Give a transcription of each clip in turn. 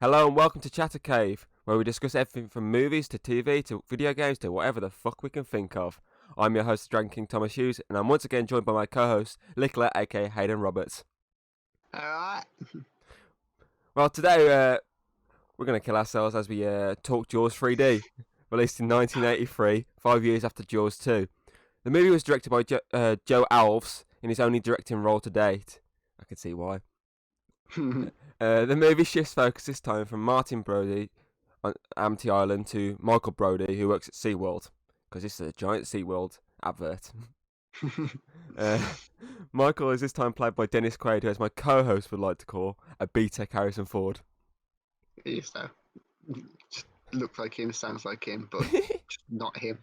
Hello and welcome to Chatter Cave, where we discuss everything from movies to TV to video games to whatever the fuck we can think of. I'm your host, Dragon King Thomas Hughes, and I'm once again joined by my co-host, Nicola, aka Hayden Roberts. Alright. Well, today we're going to kill ourselves as we talk Jaws 3D, released in 1983, 5 years after Jaws 2. The movie was directed by Joe Alves in his only directing role to date. I can see why. The movie shifts focus this time from Martin Brody on Amity Island to Michael Brody, who works at SeaWorld, because this is a giant SeaWorld advert. Michael is this time played by Dennis Quaid, who, as my co-host would like to call, a B-Tech Harrison Ford. So, looks like him, sounds like him, but not him.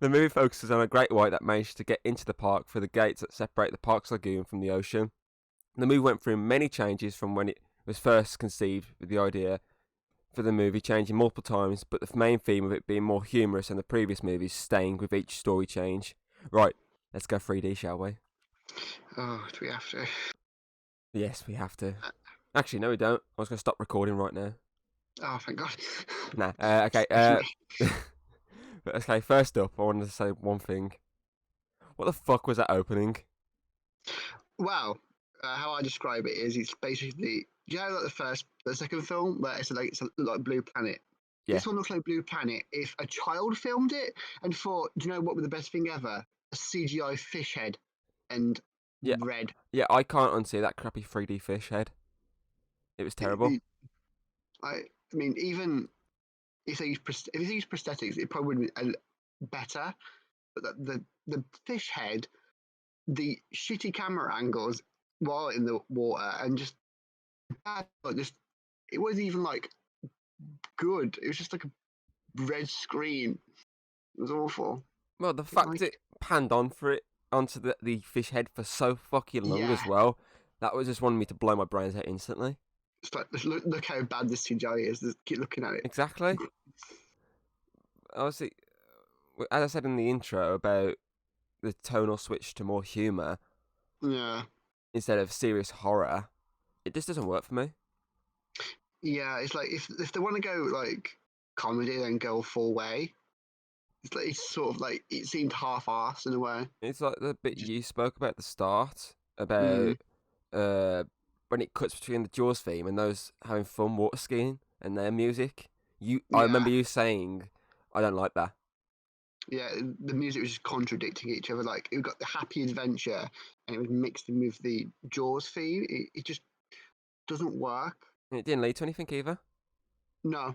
The movie focuses on a great white that managed to get into the park through the gates that separate the park's lagoon from the ocean. The movie went through many changes from when it was first conceived, with the idea for the movie changing multiple times, but the main theme of it being more humorous than the previous movies, staying with each story change. Right, let's go 3D, shall we? Oh, do we have to? Yes, we have to. Actually, no, we don't. I was going to stop recording right now. Oh, thank God. Nah, okay. Okay, first up, I wanted to say one thing. What the fuck was that opening? Well, how I describe it is, it's basically, do you know like the second film where it's like Blue Planet? Yeah. This one looks like Blue Planet. If a child filmed it and thought, do you know what would be the best thing ever? A CGI fish head and red. Yeah, I can't unsee that crappy 3D fish head. It was terrible. I mean, even if they use prosthetics, it probably would be better. But the fish head, the shitty camera angles while in the water, and just it wasn't even like good. It was just like a red screen. It was awful. Well, the fact it panned onto the fish head for so fucking long as well, that was just wanting me to blow my brains out instantly. It's like, look how bad this CGI is. Just keep looking at it. Exactly. Obviously, as I said in the intro about the tonal switch to more humour, instead of serious horror, it just doesn't work for me. Yeah, it's like if they want to go like comedy, then go full way. It's sort of like it seemed half-assed in a way. It's like the bit you spoke about at the start about when it cuts between the Jaws theme and those having fun water skiing and their music. I remember you saying, "I don't like that." Yeah, the music was just contradicting each other. Like it got the Happy Adventure, and it was mixed in with the Jaws theme. It just doesn't work. It didn't lead to anything either. No,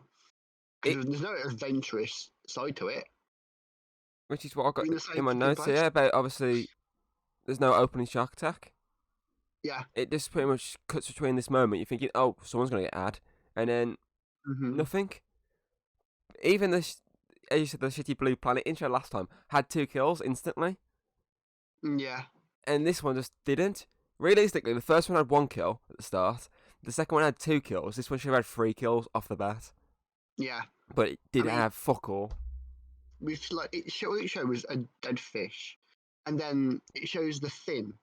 there's no adventurous side to it. Which is what I got in my notes here about, obviously, there's no opening shark attack. Yeah. It just pretty much cuts between this moment. You're thinking, oh, someone's going to get ad. And then nothing. Even as you said, the shitty Blue Planet intro last time had 2 kills instantly. Yeah. And this one just didn't. Realistically, the first one had 1 kill at the start. The second one had 2 kills. This one should have had 3 kills off the bat. Yeah. But it didn't have fuck all. It shows a dead fish, and then it shows the fin.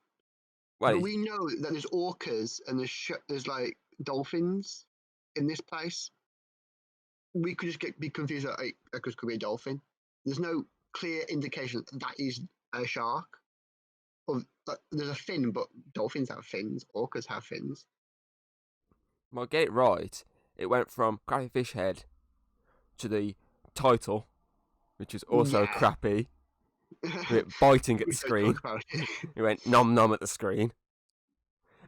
Well, but we know that there's orcas and there's like dolphins in this place. We could just be confused that it could be a dolphin. There's no clear indication that is a shark. Or there's a fin, but dolphins have fins. Orcas have fins. Well, get it right. It went from crappy fish head to the title, which is also crappy. Biting at the screen. It went nom nom at the screen.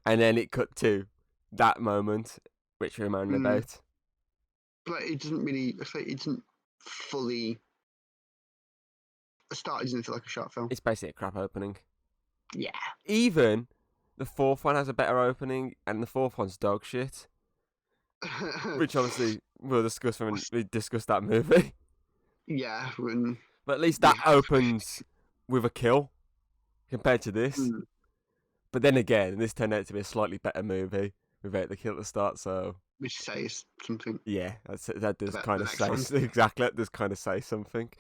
And then it cut to that moment, which we're moaning about. But it doesn't really, it doesn't fully, the start doesn't feel like a shark film. It's basically a crap opening. Yeah. Even the 4th one has a better opening, and the 4th one's dog shit. Which obviously we'll discuss when we discuss that movie. Yeah. But at least that opens with a kill compared to this. But then again, this turned out to be a slightly better movie without the kill at the start, so... Which says something. Yeah, that does kind of say... Exactly, that does kind of say something.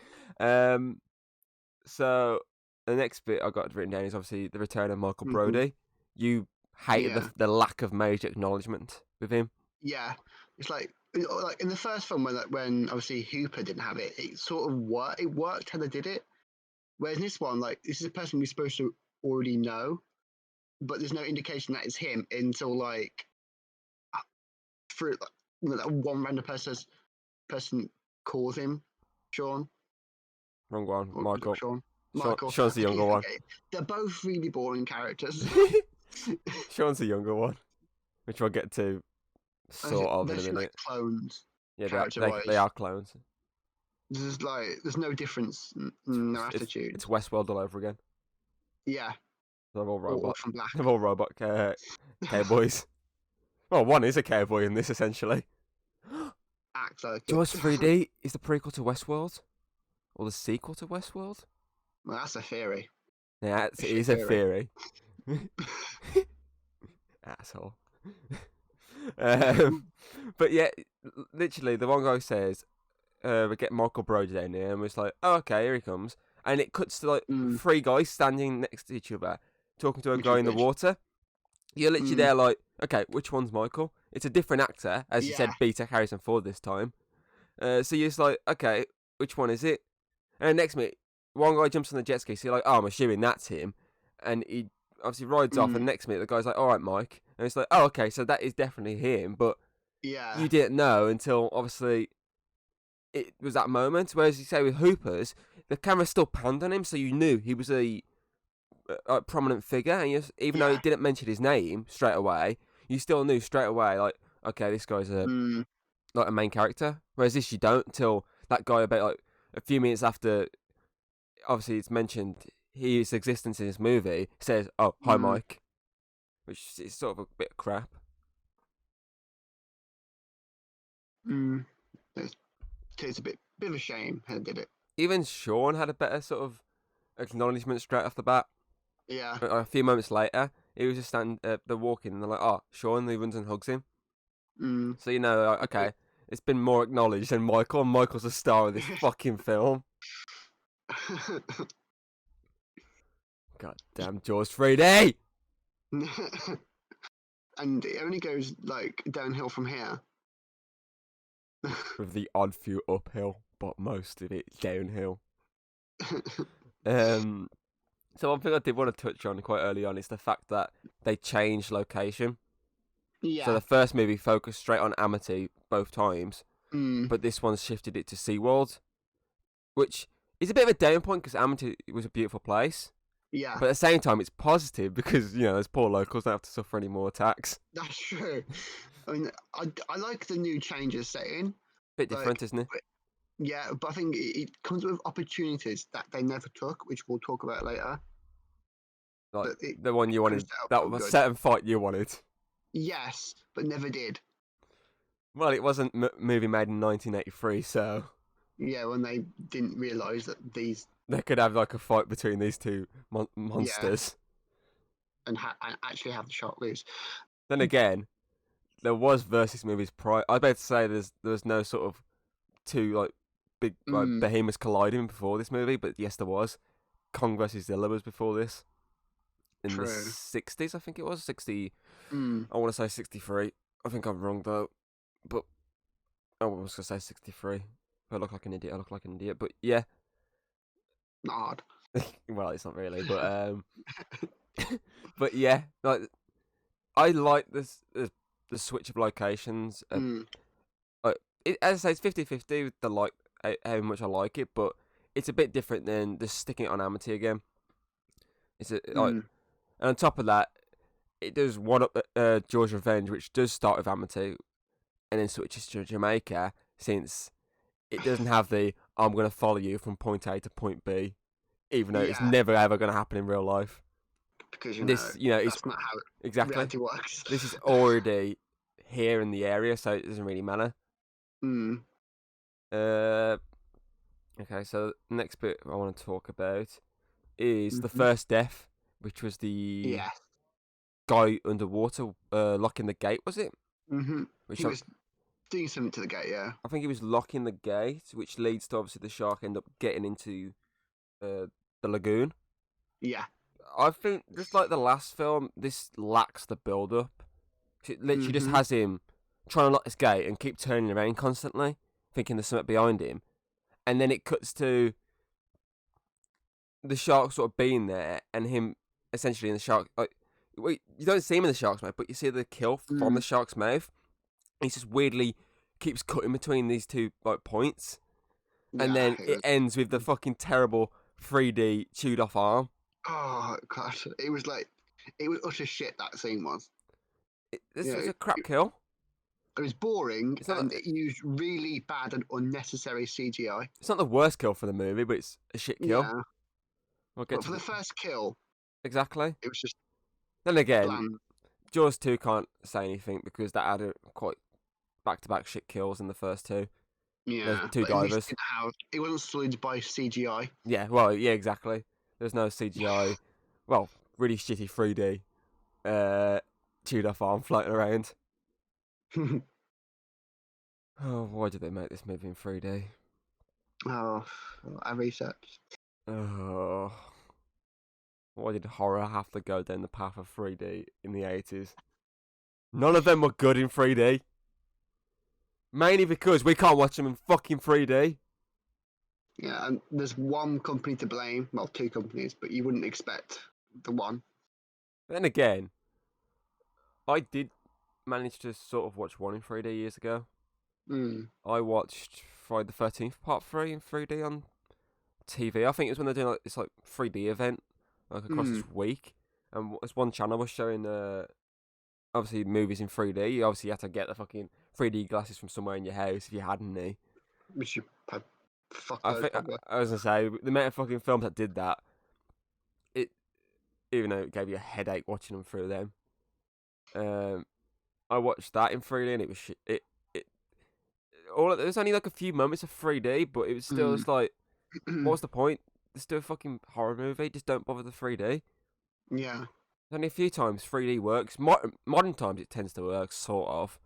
So, the next bit I got written down is obviously the return of Michael Brody. You hated the lack of major acknowledgement with him. Yeah, It's like in the first film when obviously Hooper didn't have it, it sort of worked. It worked how they did it. Whereas in this one, like this is a person we're supposed to already know, but there's no indication that it's him until like through that one random person calls him Sean. Wrong one, Or Michael. Sean. Sean, Michael. Sean's the I younger keep one. forgetting. They're both really boring characters. Sean's the younger one, which we'll get to sort of They're in a actually minute. like clones. Yeah, Character-wise, they are clones. there's no difference in their attitude. It's Westworld all over again. Yeah, They're all all robot. from Black. They're all robot cowboys. Well, one is a cowboy in this essentially. Act like it. Jaws 3D is the prequel to Westworld, or the sequel to Westworld. Well, that's a theory. Yeah, it is a theory. Asshole. But yeah, literally, the one guy says, "We get Michael Brody down here," and it's like, "Oh, okay, here he comes." And it cuts to like three guys standing next to each other, talking to a Which guy is in the good. water. You're literally Mm. there, like, okay, which one's Michael? It's a different actor, as you said, Yeah. Beta Harrison Ford this time. So you're just like, okay, which one is it? And then next minute, one guy jumps on the jet ski, so you're like, oh, I'm assuming that's him. And he obviously rides off, and next minute, the guy's like, all right, Mike. And it's like, oh, okay, so that is definitely him, but Yeah. you didn't know until, obviously, it was that moment. Whereas you say with Hoopers, the camera still panned on him, so you knew he was a prominent figure, and even though he Yeah. didn't mention his name straight away, you still knew straight away, like, okay, this guy's a main character. Whereas this you don't until that guy about like a few minutes after, obviously it's mentioned his existence in this movie, says, "Oh, hi, Mike," which is sort of a bit of crap. It's a bit of a shame how they did it. Even Sean had a better sort of acknowledgement straight off the bat. Yeah. A few moments later, he was just they're walking, and they're like, "Oh, Sean," and he runs and hugs him. So you know, like, okay, it's been more acknowledged than Michael, and Michael's the star of this fucking film. God damn, Jaws 3D! And it only goes like downhill from here. With the odd few uphill, but most of it downhill. So one thing I did want to touch on quite early on is the fact that they changed location. Yeah. So the first movie focused straight on Amity both times, Mm. but this one's shifted it to SeaWorld, which is a bit of a down point because Amity was a beautiful place. Yeah. But at the same time, it's positive because, you know, those poor locals don't have to suffer any more attacks. That's true. I mean, I like the new changes setting. Bit different, isn't it? Yeah, but I think it comes with opportunities that they never took, which we'll talk about later. Like But it the one you wanted, set up that so was good. set and fight you wanted. Yes, but never did. Well, it wasn't movie made in 1983, so Yeah, when they didn't realise that these they could have like a fight between these two monsters. and actually have the shot loose. Then again, there was versus movies prior. I'd better say there was no sort of two like big like behemoths colliding before this movie, but yes, there was. Kong versus Godzilla was before this. In the 60s, I think it was 60. I want to say 63. I think I'm wrong though, but I was gonna say 63. I look like an idiot. But yeah. Not hard. Well, it's not really, but but yeah, like I like this the switch of locations. As I say, it's 50-50 with the how much I like it, but it's a bit different than just sticking it on Amity again. It's and on top of that, it does one up Jaws Revenge, which does start with Amity, and then switches to Jamaica, since it doesn't have the "I'm going to follow you from point A to point B," even though it's never ever going to happen in real life. Because it's that's not how exactly reality works. This is already here in the area, so it doesn't really matter. Okay, so the next bit I want to talk about is the first death, which was the guy underwater locking the gate, was it? Which he was doing something to the gate, yeah. I think he was locking the gate, which leads to obviously the shark end up getting into the lagoon. Yeah. I think just like the last film, this lacks the build up. It literally just has him trying to lock this gate and keep turning around constantly, thinking there's something behind him. And then it cuts to the shark sort of being there and him essentially in the shark. Like, you don't see him in the shark's mouth, but you see the kill from the shark's mouth. He's just weirdly keeps cutting between these two like points. And then it ends with the fucking terrible 3D chewed off arm. Oh god, it was utter shit. That scene was. This was a crap kill. It was boring, and it used really bad and unnecessary CGI. It's not the worst kill for the movie, but it's a shit kill. Yeah. But for the first kill, exactly. It was just. Then again, bland. Jaws 2 can't say anything because that had quite back-to-back shit kills in the first two. Yeah, there's two divers. It wasn't sullied by CGI. Yeah, well, yeah, exactly. There's no CGI. Well, really shitty 3D. Chewed off arm floating around. Oh, why did they make this movie in 3D? Oh, I researched. Oh, why did horror have to go down the path of 3D in the 80s? None of them were good in 3D. Mainly because we can't watch them in fucking 3D. Yeah, and there's one company to blame. Well, two companies, but you wouldn't expect the one. But then again, I did manage to sort of watch one in 3D years ago. I watched Friday the 13th Part 3 in 3D on TV. I think it was when they're doing like this 3D event like across this week. And this one channel was showing obviously movies in 3D. You obviously had to get the fucking 3D glasses from somewhere in your house if you had any. Which you had I was gonna say the amount of fucking films that did that. Even though it gave you a headache watching them through them. I watched that in 3D and it was shit. There was only like a few moments of 3D, but it was still just like, what's the point? Just do a fucking horror movie. Just don't bother the 3D. Yeah. There's only a few times 3D works. Modern times it tends to work, sort of.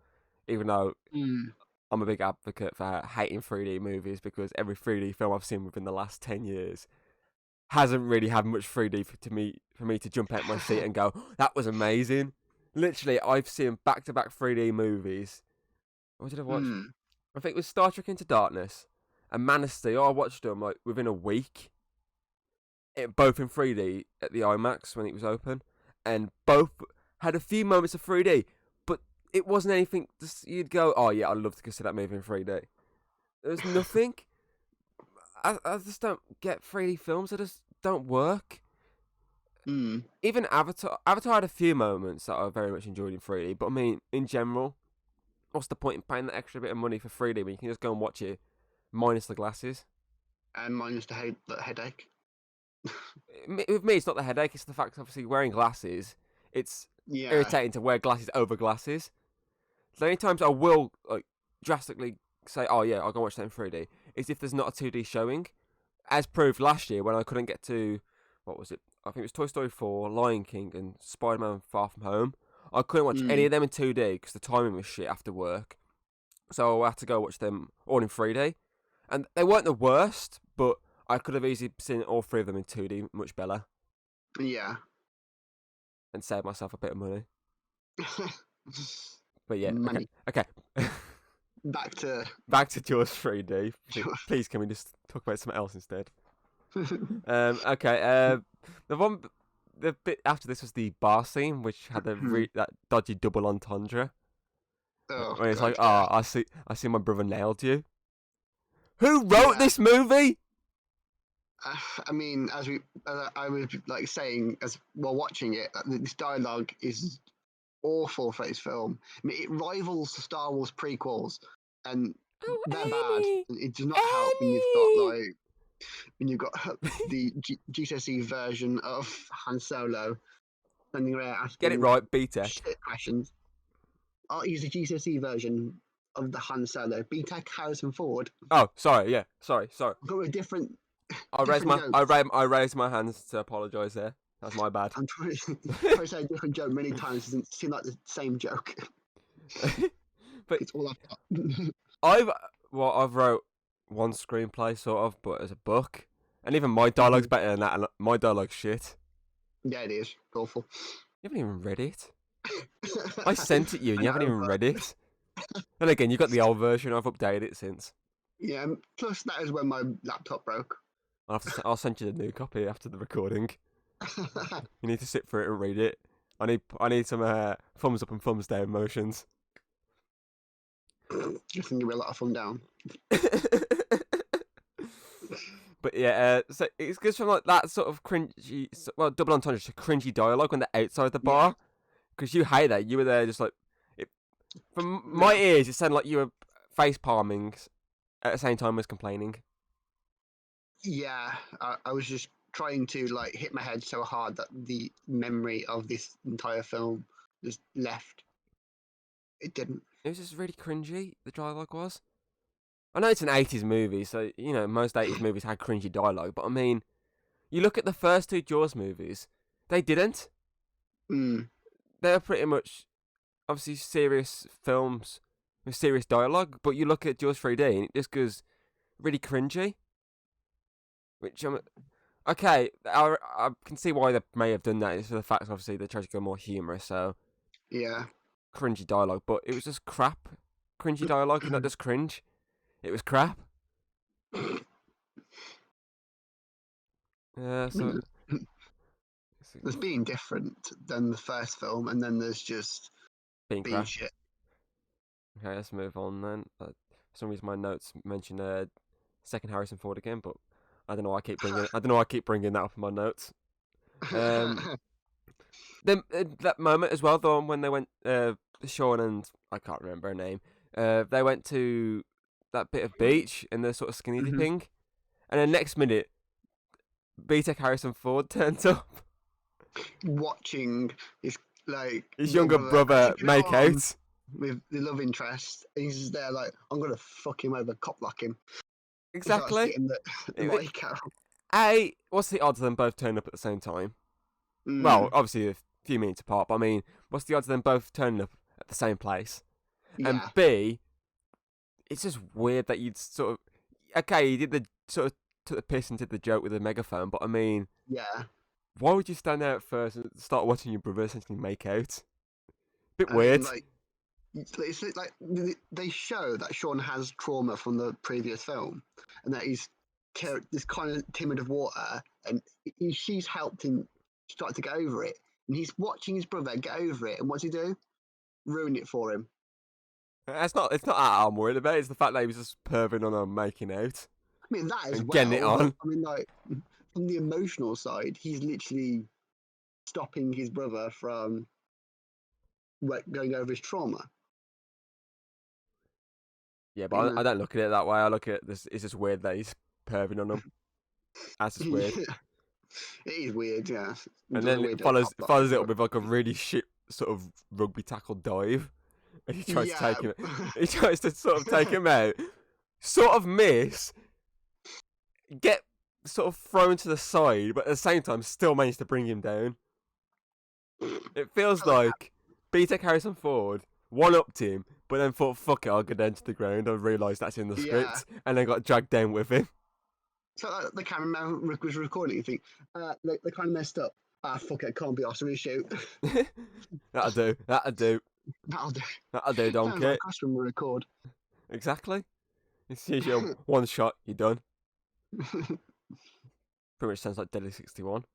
Even though I'm a big advocate for hating 3D movies because every 3D film I've seen within the last 10 years hasn't really had much 3D for me to jump out my seat and go, that was amazing. Literally, I've seen back-to-back 3D movies. What did I watch? I think it was Star Trek Into Darkness and Man of Steel. I watched them like within a week. Both in 3D at the IMAX when it was open. And both had a few moments of 3D. But it wasn't anything you'd go, oh yeah, I'd love to go see that movie in 3D. There was nothing. I just don't get 3D films. They just don't work. Even Avatar had a few moments that I very much enjoyed in 3D. But I mean, in general, what's the point in paying that extra bit of money for 3D when you can just go and watch it minus the glasses? And minus the headache. With me, it's not the headache. It's the fact, obviously, wearing glasses. It's irritating to wear glasses over glasses. The only times I will drastically say, oh yeah, I'll go watch that in 3D, is if there's not a 2D showing. As proved last year when I couldn't get to, what was it? I think it was Toy Story 4, Lion King, and Spider-Man Far From Home. I couldn't watch any of them in 2D because the timing was shit after work. So I had to go watch them all in 3D. And they weren't the worst, but I could have easily seen all three of them in 2D much better. Yeah. And saved myself a bit of money. But yeah, money. Okay. Back to Jaws 3D. Please, can we just talk about something else instead? Okay. The bit after this was the bar scene, which had that dodgy double entendre. When it's I see my brother nailed you. Who wrote this movie? I mean, as I was saying while watching it, this dialogue is awful for this film. I mean, it rivals the Star Wars prequels, and they're bad. It does not help when you've got the GCSE version of Han Solo standing around asking. Get it right, BTEC. Shit questions. I'll use the GCSE version of the Han Solo. BTEC Harrison Ford. Oh, sorry. Yeah, sorry. I've got a different. I raised my hands to apologise there. That's my bad. I'm trying to say a different joke many times. It doesn't seem like the same joke. But it's all I've got. I've wrote one screenplay sort of, but as a book, and even my dialogue's better than that. And my dialogue's shit. Yeah, it is awful. You haven't even read it. I sent it you, and you haven't even read it. And again, you got the old version. I've updated it since. Yeah. Plus, that is when my laptop broke. I'll send you the new copy after the recording. You need to sit through it and read it. I need some thumbs up and thumbs down motions. Just think it'll be a lot of fun down. But yeah, so it's good from like that sort of cringy, well, double entendre, just cringy dialogue when they're outside the bar. Because you hate that. You were there just like, from my ears, it sounded like you were face palming at the same time as complaining. Yeah, I was just trying to like hit my head so hard that the memory of this entire film just left. It didn't. It was just really cringy, the dialogue was. I know it's an 80s movie, so, you know, most 80s movies had cringy dialogue, but I mean, you look at the first two Jaws movies, they didn't. They're pretty much, obviously, serious films with serious dialogue, but you look at Jaws 3D and it just goes really cringy. Which, okay, I can see why they may have done that. It's for the fact, obviously, they tried to go more humorous, so. Yeah. Cringy dialogue, but it was just crap. Cringy dialogue, not just cringe. It was crap. So there's being different than the first film, and then there's just being crap. shit. Okay, let's move on then. For some reason, my notes mention second Harrison Ford again, but I don't know why I keep bringing that up in my notes. Then that moment as well, though, when they went, Sean and I can't remember her name. They went to that bit of beach in the sort of skinny dipping, and then next minute, BTEC Harrison Ford turns up, watching his younger brother make out with the love interest. And he's just there like, I'm gonna fuck him over, cop lock him. Exactly. What's the odds of them both turning up at the same time? Well, obviously a few minutes apart, but I mean, what's the odds of them both turning up at the same place? Yeah. And B, it's just weird that you'd sort of, okay, you did the sort of took the piss and did the joke with the megaphone, but I mean, yeah, why would you stand there at first and start watching your brother essentially make out? Bit weird. It's like they show that Sean has trauma from the previous film, and that he's this kind of timid of water, and she's helped him start to get over it, and he's watching his brother get over it, and what's he do? Ruin it for him. It's not that I'm worried about. It's the fact that he was just perving on her making out. I mean, that is getting it on. I mean, like from the emotional side, he's literally stopping his brother from going over his trauma. Yeah, but I don't look at it that way. I look at this. It's just weird that he's perving on him. That's just weird. It is weird, yeah. And then it follows it up with like a really shit sort of rugby tackle dive. And he tries to take him. He tries to sort of take him out. Sort of miss. Get sort of thrown to the side, but at the same time still manage to bring him down. It feels like BTEC Harrison Ford one-upped him, but then thought, fuck it, I'll go down to the ground. I realised that's in the script, and then got dragged down with him. So the cameraman was recording, you think, they kind of messed up. Fuck it, can't be asked to reshoot. That'll do. That'll do, donkey. like us when we record. Exactly. It's usually one shot, you're done. Pretty much sounds like Deadly 61.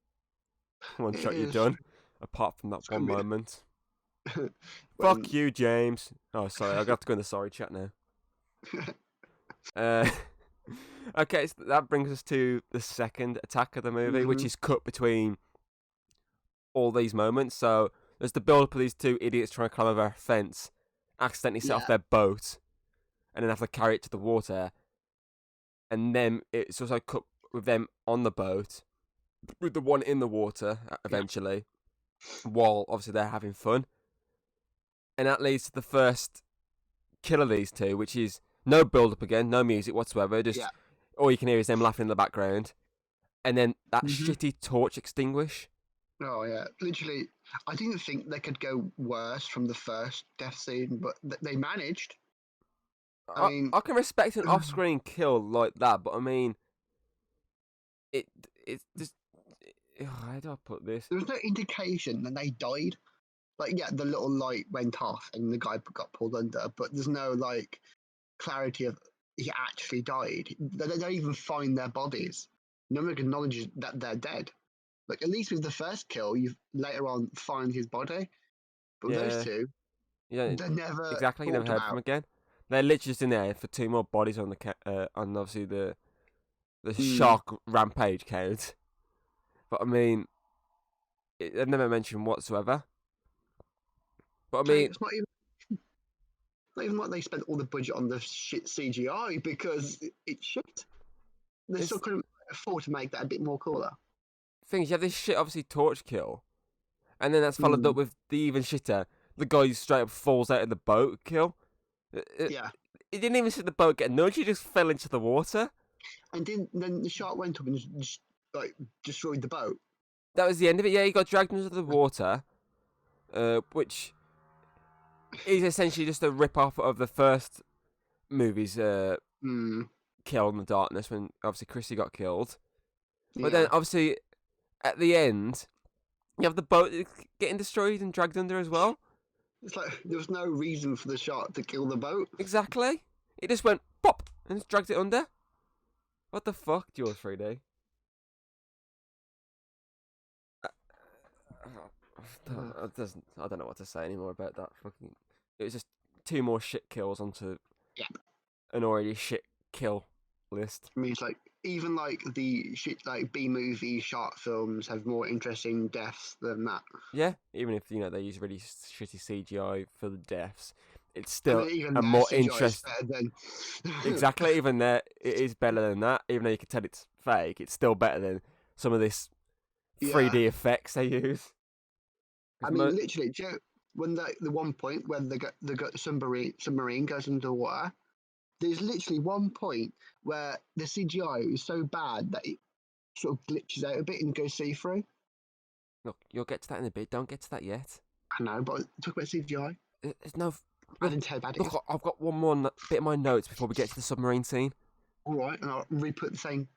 One shot, you're done. Apart from that one moment. Fuck you, James. Oh, sorry, I'll have to go in the sorry chat now. Okay, so that brings us to the second attack of the movie, which is cut between all these moments. So there's the build up of these two idiots trying to climb over a fence, accidentally set off their boat, and then have to carry it to the water. And then it's also cut with them on the boat, with the one in the water eventually, while obviously they're having fun. And that leads to the first kill of these two, which is no build up again, no music whatsoever, just all you can hear is them laughing in the background. And then that shitty torch extinguish. Oh yeah, literally. I didn't think they could go worse from the first death scene, but they managed. I mean, I can respect an off-screen kill like that, but I mean, it's just how do I put this? There was no indication that they died. like, yeah, the little light went off and the guy got pulled under, but there's no like clarity of he actually died. They don't even find their bodies. No one acknowledges that they're dead. Like, at least with the first kill, you later on find his body, but with those Yeah, two, yeah, they're never exactly. You never talked heard from about. again. They're literally just in there for two more bodies on on obviously the Mm. shark rampage count. But I mean, they've never mentioned whatsoever. But I So mean, it's not even like they spent all the budget on the shit CGI because it's shit. They still it's couldn't afford to make that a bit more cooler. things. You have this shit, obviously torch kill, and then that's followed up Mm. with the even shitter. The guy who straight up falls out of the boat kill. It, Yeah, it didn't even see the boat get nudged. He just fell into the water. and then the shark went up and just like destroyed the boat. That was the end of it. Yeah, he got dragged into the water, which is essentially just a rip off of the first movie's Mm. kill in the darkness when obviously Chrissy got killed. But then Yeah, obviously at the end, you have the boat getting destroyed and dragged under as well. it's like there was no reason for the shark to kill the boat. Exactly. It just went pop and just dragged it under. What the fuck, Jaws 3D? I don't know what to say anymore about that fucking. It was just two more shit kills onto Yeah, an already shit kill list. I mean it's like even like the shit like B movie shark films have more interesting deaths than that. Yeah, even if they use really shitty CGI for the deaths, it's I still mean even a their more CGI is interest. better than Exactly, even there it is better than that. Even though you can tell it's fake, it's still better than some of this yeah. 3D effects they use. I 'Cause mean literally, do you know, when the one point when the submarine goes underwater, there's literally one point where the CGI is so bad that it sort of glitches out a bit and goes see through. Look, you'll get to that in a bit. Don't get to that yet. I know, but talk about CGI. There's no. I Look, didn't tell you how bad it is. I've got one more bit of my notes before we get to the submarine scene. All right, and I'll re-put the same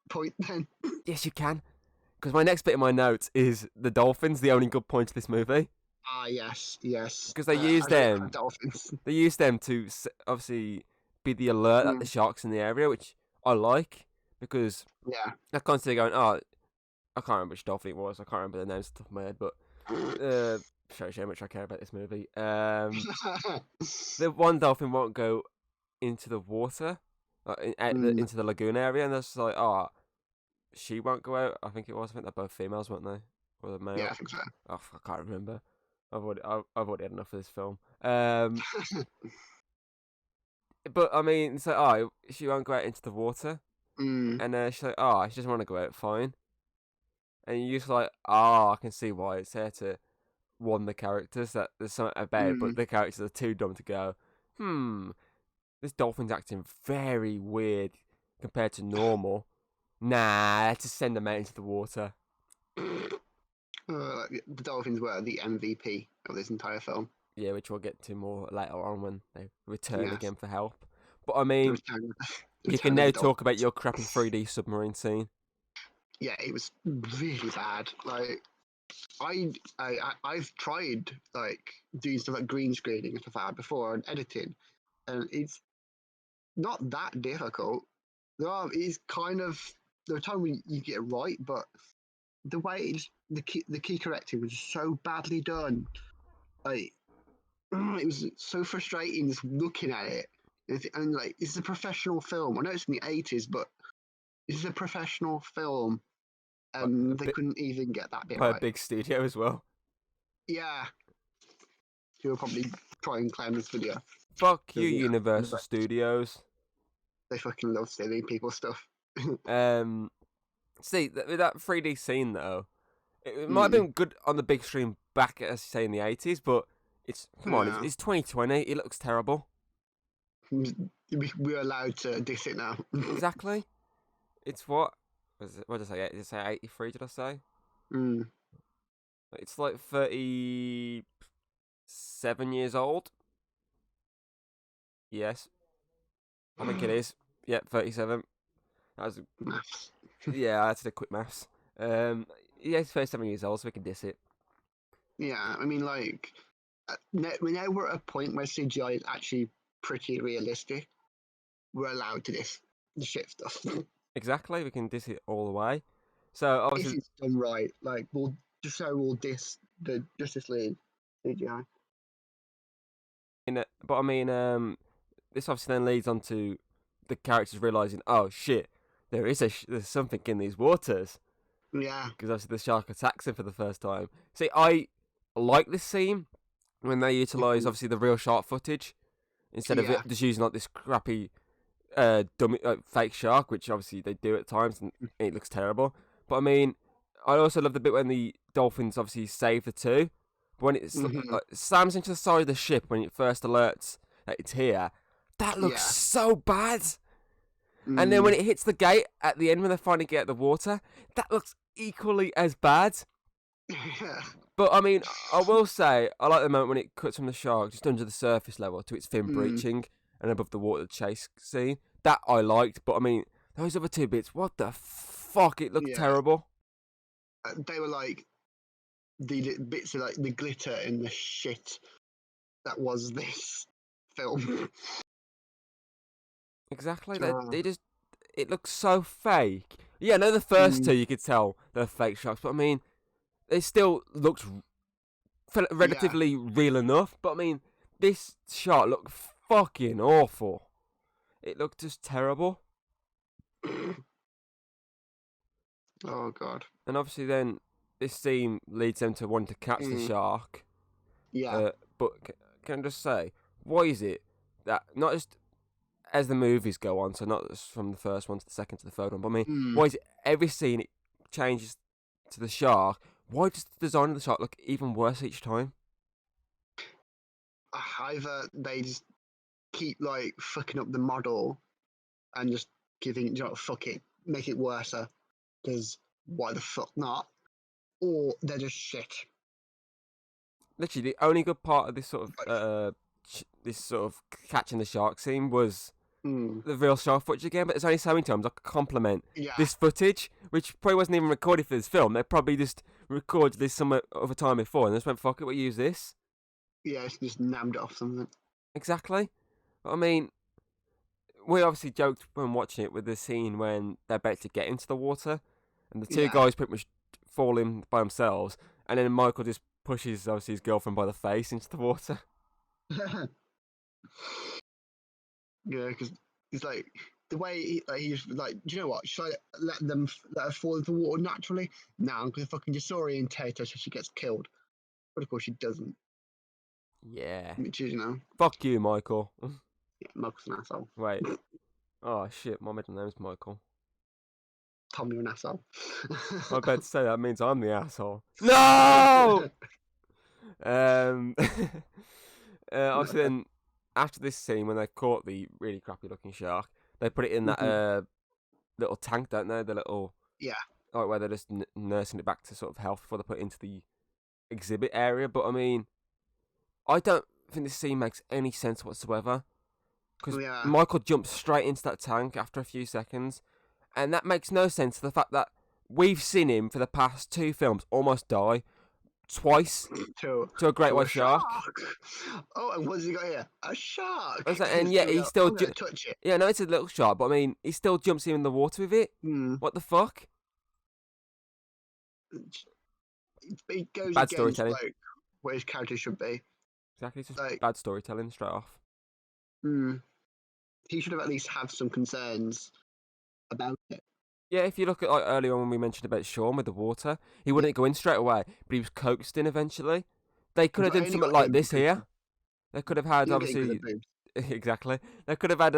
point then. Yes, you can. Because my next bit of my notes is the dolphins, the only good point of this movie. Ah, yes, yes. Because they I use don't like them. dolphins. They use them to obviously be the alert that the Mm, sharks in the area, which I like because yeah. they're constantly going, oh, I can't remember which dolphin it was. I can't remember the names off the top of my head, but shows you how much I care about this movie. The one dolphin won't go into the water, Mm, into the lagoon area, and they're just like, oh, she won't go out. I think it was. I think they're both females, weren't they? Or the male? yeah, I think so. Oh, I can't remember. I've already had enough of this film. But I mean, so she won't go out into the water, Mm, and she's like, oh, she doesn't want to go out. Fine. And you're just like, oh, I can see why it's there to warn the characters that there's something about it, but mm. the characters are too dumb to go. This dolphin's acting very weird compared to normal. Nah, let's just send them out into the water. The dolphins were the MVP of this entire film. Yeah, which we'll get to more later on when they return Yes, again for help. But I the mean, return, the you can return of now the talk about dolphins. your crappy 3D submarine scene. Yeah, it was really bad. Like I've tried like doing stuff like green screening and stuff like that before and editing, and it's not that difficult. It's kind of there are times when you get it right, but the way the key correcting was so badly done. Like it was so frustrating just looking at it. And like it's a professional film. I know it's in the 80s, but this is a professional film, But a and they bit couldn't even get that bit by a right. big studio as well. Yeah, he'll probably try and claim this video. Fuck you, Yeah, Universal Studios. they fucking love stealing people's stuff. See with that 3D scene though, it might have Mm, been good on the big screen back, as you say, in the 80s, but come on, yeah, it's 2020. It looks terrible. we're allowed to diss it now. Exactly. It's what? What did I say? Did I say 83? Did I say? Mm, It's like 37 years old. Yes, I think it is. Yeah, 37. That was maths. yeah. I had to do quick maths. Yeah, it's 37 years old, so we can diss it. Yeah, I mean, like, now we're at a point where CGI is actually pretty realistic. We're allowed to this the shit stuff Exactly, we can diss it all the way. So if obviously, it's done right. Like, we'll just so we'll diss the Justice League CGI. but I mean, this obviously then leads on to the characters realizing, oh shit, there's something in these waters Yeah. because obviously the shark attacks him for the first time. See, I like this scene when they utilize Mhm. obviously the real shark footage instead of Yeah. just using like this crappy dummy fake shark, which obviously they do at times and it looks terrible. But I mean, I also love the bit when the dolphins obviously save the two. But when it Hmm. slams into the side of the ship when it first alerts that it's here, that looks Yeah. so bad. And then when Mm. it hits the gate at the end when they finally get the water, that looks equally as bad. Yeah. But I mean, I will say I like the moment when it cuts from the shark just under the surface level to its fin Mm. breaching and above the water chase scene. That I liked, but I mean those other two bits, what the fuck? It looked Yeah. terrible. They were like bits of like the glitter and the shit that was this film. Exactly. Uh, They just it looks so fake. Yeah, no, the first two mm. you could tell they're fake sharks, but I mean they still looked Yeah. relatively real enough. But I mean this shark looked fucking awful. It looked just terrible. Oh god. And obviously, then this scene leads them to wanting to catch the Mm. shark. Yeah. But can I just say, why is it that not just as the movies go on, so not just from the first one to the second to the third one, but I mean, Mm. why is it every scene it changes to the shark? Why does the design of the shark look even worse each time? Either they just keep like fucking up the model and just giving, fuck it, make it worse. Because why the fuck not? Or they're just shit. Literally, the only good part of this sort of Like, this sort of catching the shark scene was mm. the real shark footage again, but there's only so many times I could compliment Yeah. this footage, which probably wasn't even recorded for this film. They probably just recorded this some other time before and just went, fuck it, we'll use this. Yeah, it's just nammed it off something. Exactly. I mean, we obviously joked when watching it with the scene when they're about to get into the water and the two Yeah. guys pretty much fall in by themselves, and then Michael just pushes obviously his girlfriend by the face into the water. Yeah, because it's like the way he's like, do you know what? Should I let her fall into the water naturally? No, I'm gonna fucking disorientate her so she gets killed. But of course she doesn't. Yeah. Which is, Fuck you, Michael. yeah, Malcolm's an asshole. Wait. Oh shit, my middle name's Michael. Tom, you're an asshole. I was about to say that means I'm the asshole. No! Um, obviously, then after this scene, when they caught the really crappy looking shark, they put it in that little tank, don't they? The little Yeah. like where they're just nursing it back to sort of health before they put it into the exhibit area. But I mean, I don't think this scene makes any sense whatsoever because Yeah. Michael jumps straight into that tank after a few seconds, and that makes no sense to the fact that we've seen him for the past two films almost die twice To to a great a white shark. Oh, and what's he got here? A shark. I was like, And and he's yet gonna he go, still I'm gonna touch it. yeah, no, it's a little shark, but I mean, he still jumps in the water with it. Hmm. What the fuck? It goes Bad against storytelling. like where his character should be. Exactly, it's just Like, bad storytelling straight off. he should have at least had some concerns about it. Yeah, if you look at like earlier on when we mentioned about Sean with the water, he wouldn't go in straight away, but he was coaxed in eventually. They could have But I done only something got like in this because here. They could have had you get into the obviously boobs. exactly. They could have had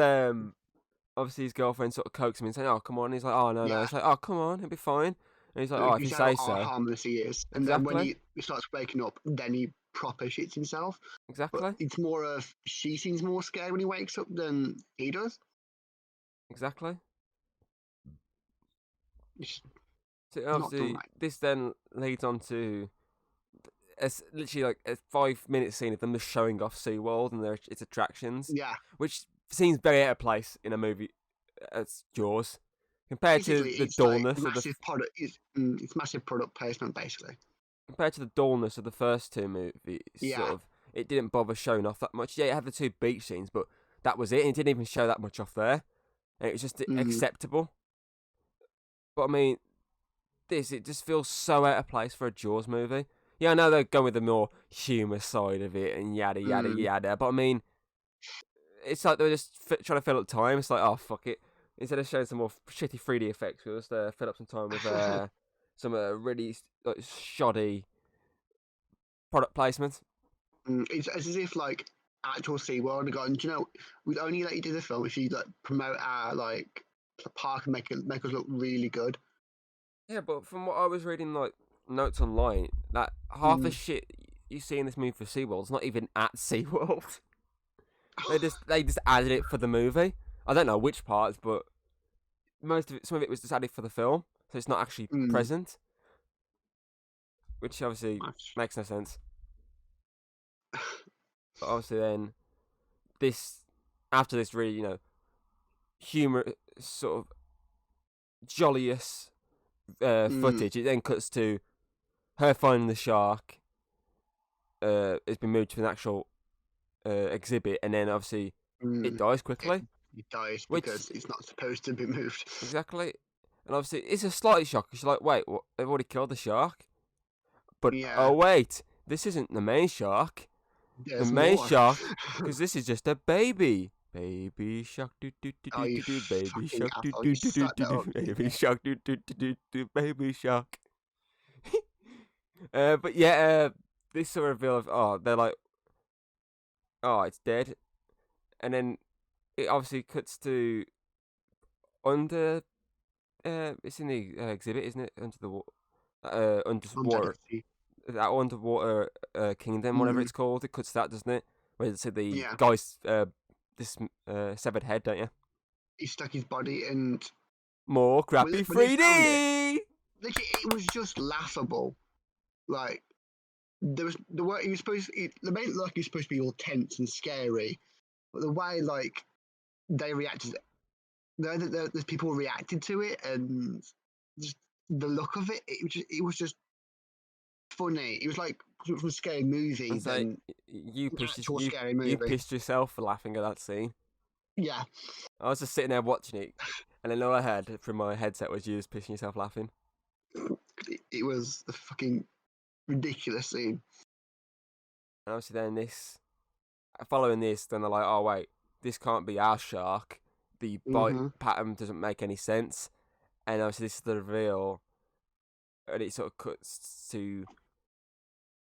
obviously his girlfriend sort of coax him and saying, "Oh, come on." And he's like, "Oh, no, no." Yeah. It's like, "Oh, come on, it'll be fine." And he's like, "Oh, if you Because say how so." harmless he is. And then when Exactly. he starts waking up, then he proper shits himself. But Exactly. it's more of she seems more scared when he wakes up than he does. Exactly. It's So not done obviously, right. this then leads on to it's literally like a 5 minute scene of them just showing off SeaWorld and its attractions, Yeah. which seems very out of place in a movie as Jaws compared to Basically, the it's like dullness of the. massive product. It's massive product placement, basically. compared to the dullness of the first two movies, Yeah. sort of, it didn't bother showing off that much. Yeah, it had the two beach scenes, but that was it. It didn't even show that much off there. And it was just Mm. acceptable. But I mean, it just feels so out of place for a Jaws movie. Yeah, I know they're going with the more humour side of it and yada yada yada. But I mean, it's like they're just trying to fill up time. It's like, oh fuck it. Instead of showing some more shitty 3D effects, we'll just fill up some time with some really like shoddy product placement. It's as if like actual SeaWorld had gone, do you know, we'd only let you do the film if you like promote our like park and make us look really good. Yeah, but from what I was reading, like notes online, that half the Mm. shit you see in this movie for SeaWorld's not even at SeaWorld. they just added it for the movie. I don't know which parts, but some of it was just added for the film, so it's not actually Mm. present, which obviously Nice. makes no sense. But obviously, then after this really, humor sort of jolliest footage, it then cuts to her finding the shark. It's been moved to an actual exhibit, and then obviously it dies quickly. It dies because it's not supposed to be moved. Exactly. And obviously, it's a slightly shock because you're like, wait, what? They've already killed the shark? But, Yeah. oh, wait, this isn't the main shark. There's the main more. shark, because this is just a baby. Baby shark, do do do Oh, do you do do. Baby fucking shark, do asshole, do you do do set do that do. up, Baby shark, do do do do do. Baby shark. But yeah, this sort of reveal of they're like, oh, it's dead, and then it obviously cuts to under. It's in the exhibit, isn't it? Under the water, underwater. That underwater kingdom, whatever it's called. It cuts to that, doesn't it? Where it's the guy's this severed head, don't you? He stuck his body and more crappy 3D. It was just laughable. Like there was the way he was supposed. The main look he was supposed to be all tense and scary, but the way like they reacted, the people reacted to it, and just the look of it, it was just funny. It was like from a scary movie. Then you scary movie. You pissed yourself for laughing at that scene. Yeah. I was just sitting there watching it, and then all I heard from my headset was you just pissing yourself laughing. It was a fucking ridiculous scene. And obviously then following this, then they're like, oh wait, this can't be our shark. The bite pattern doesn't make any sense. And obviously this is the reveal, and it sort of cuts to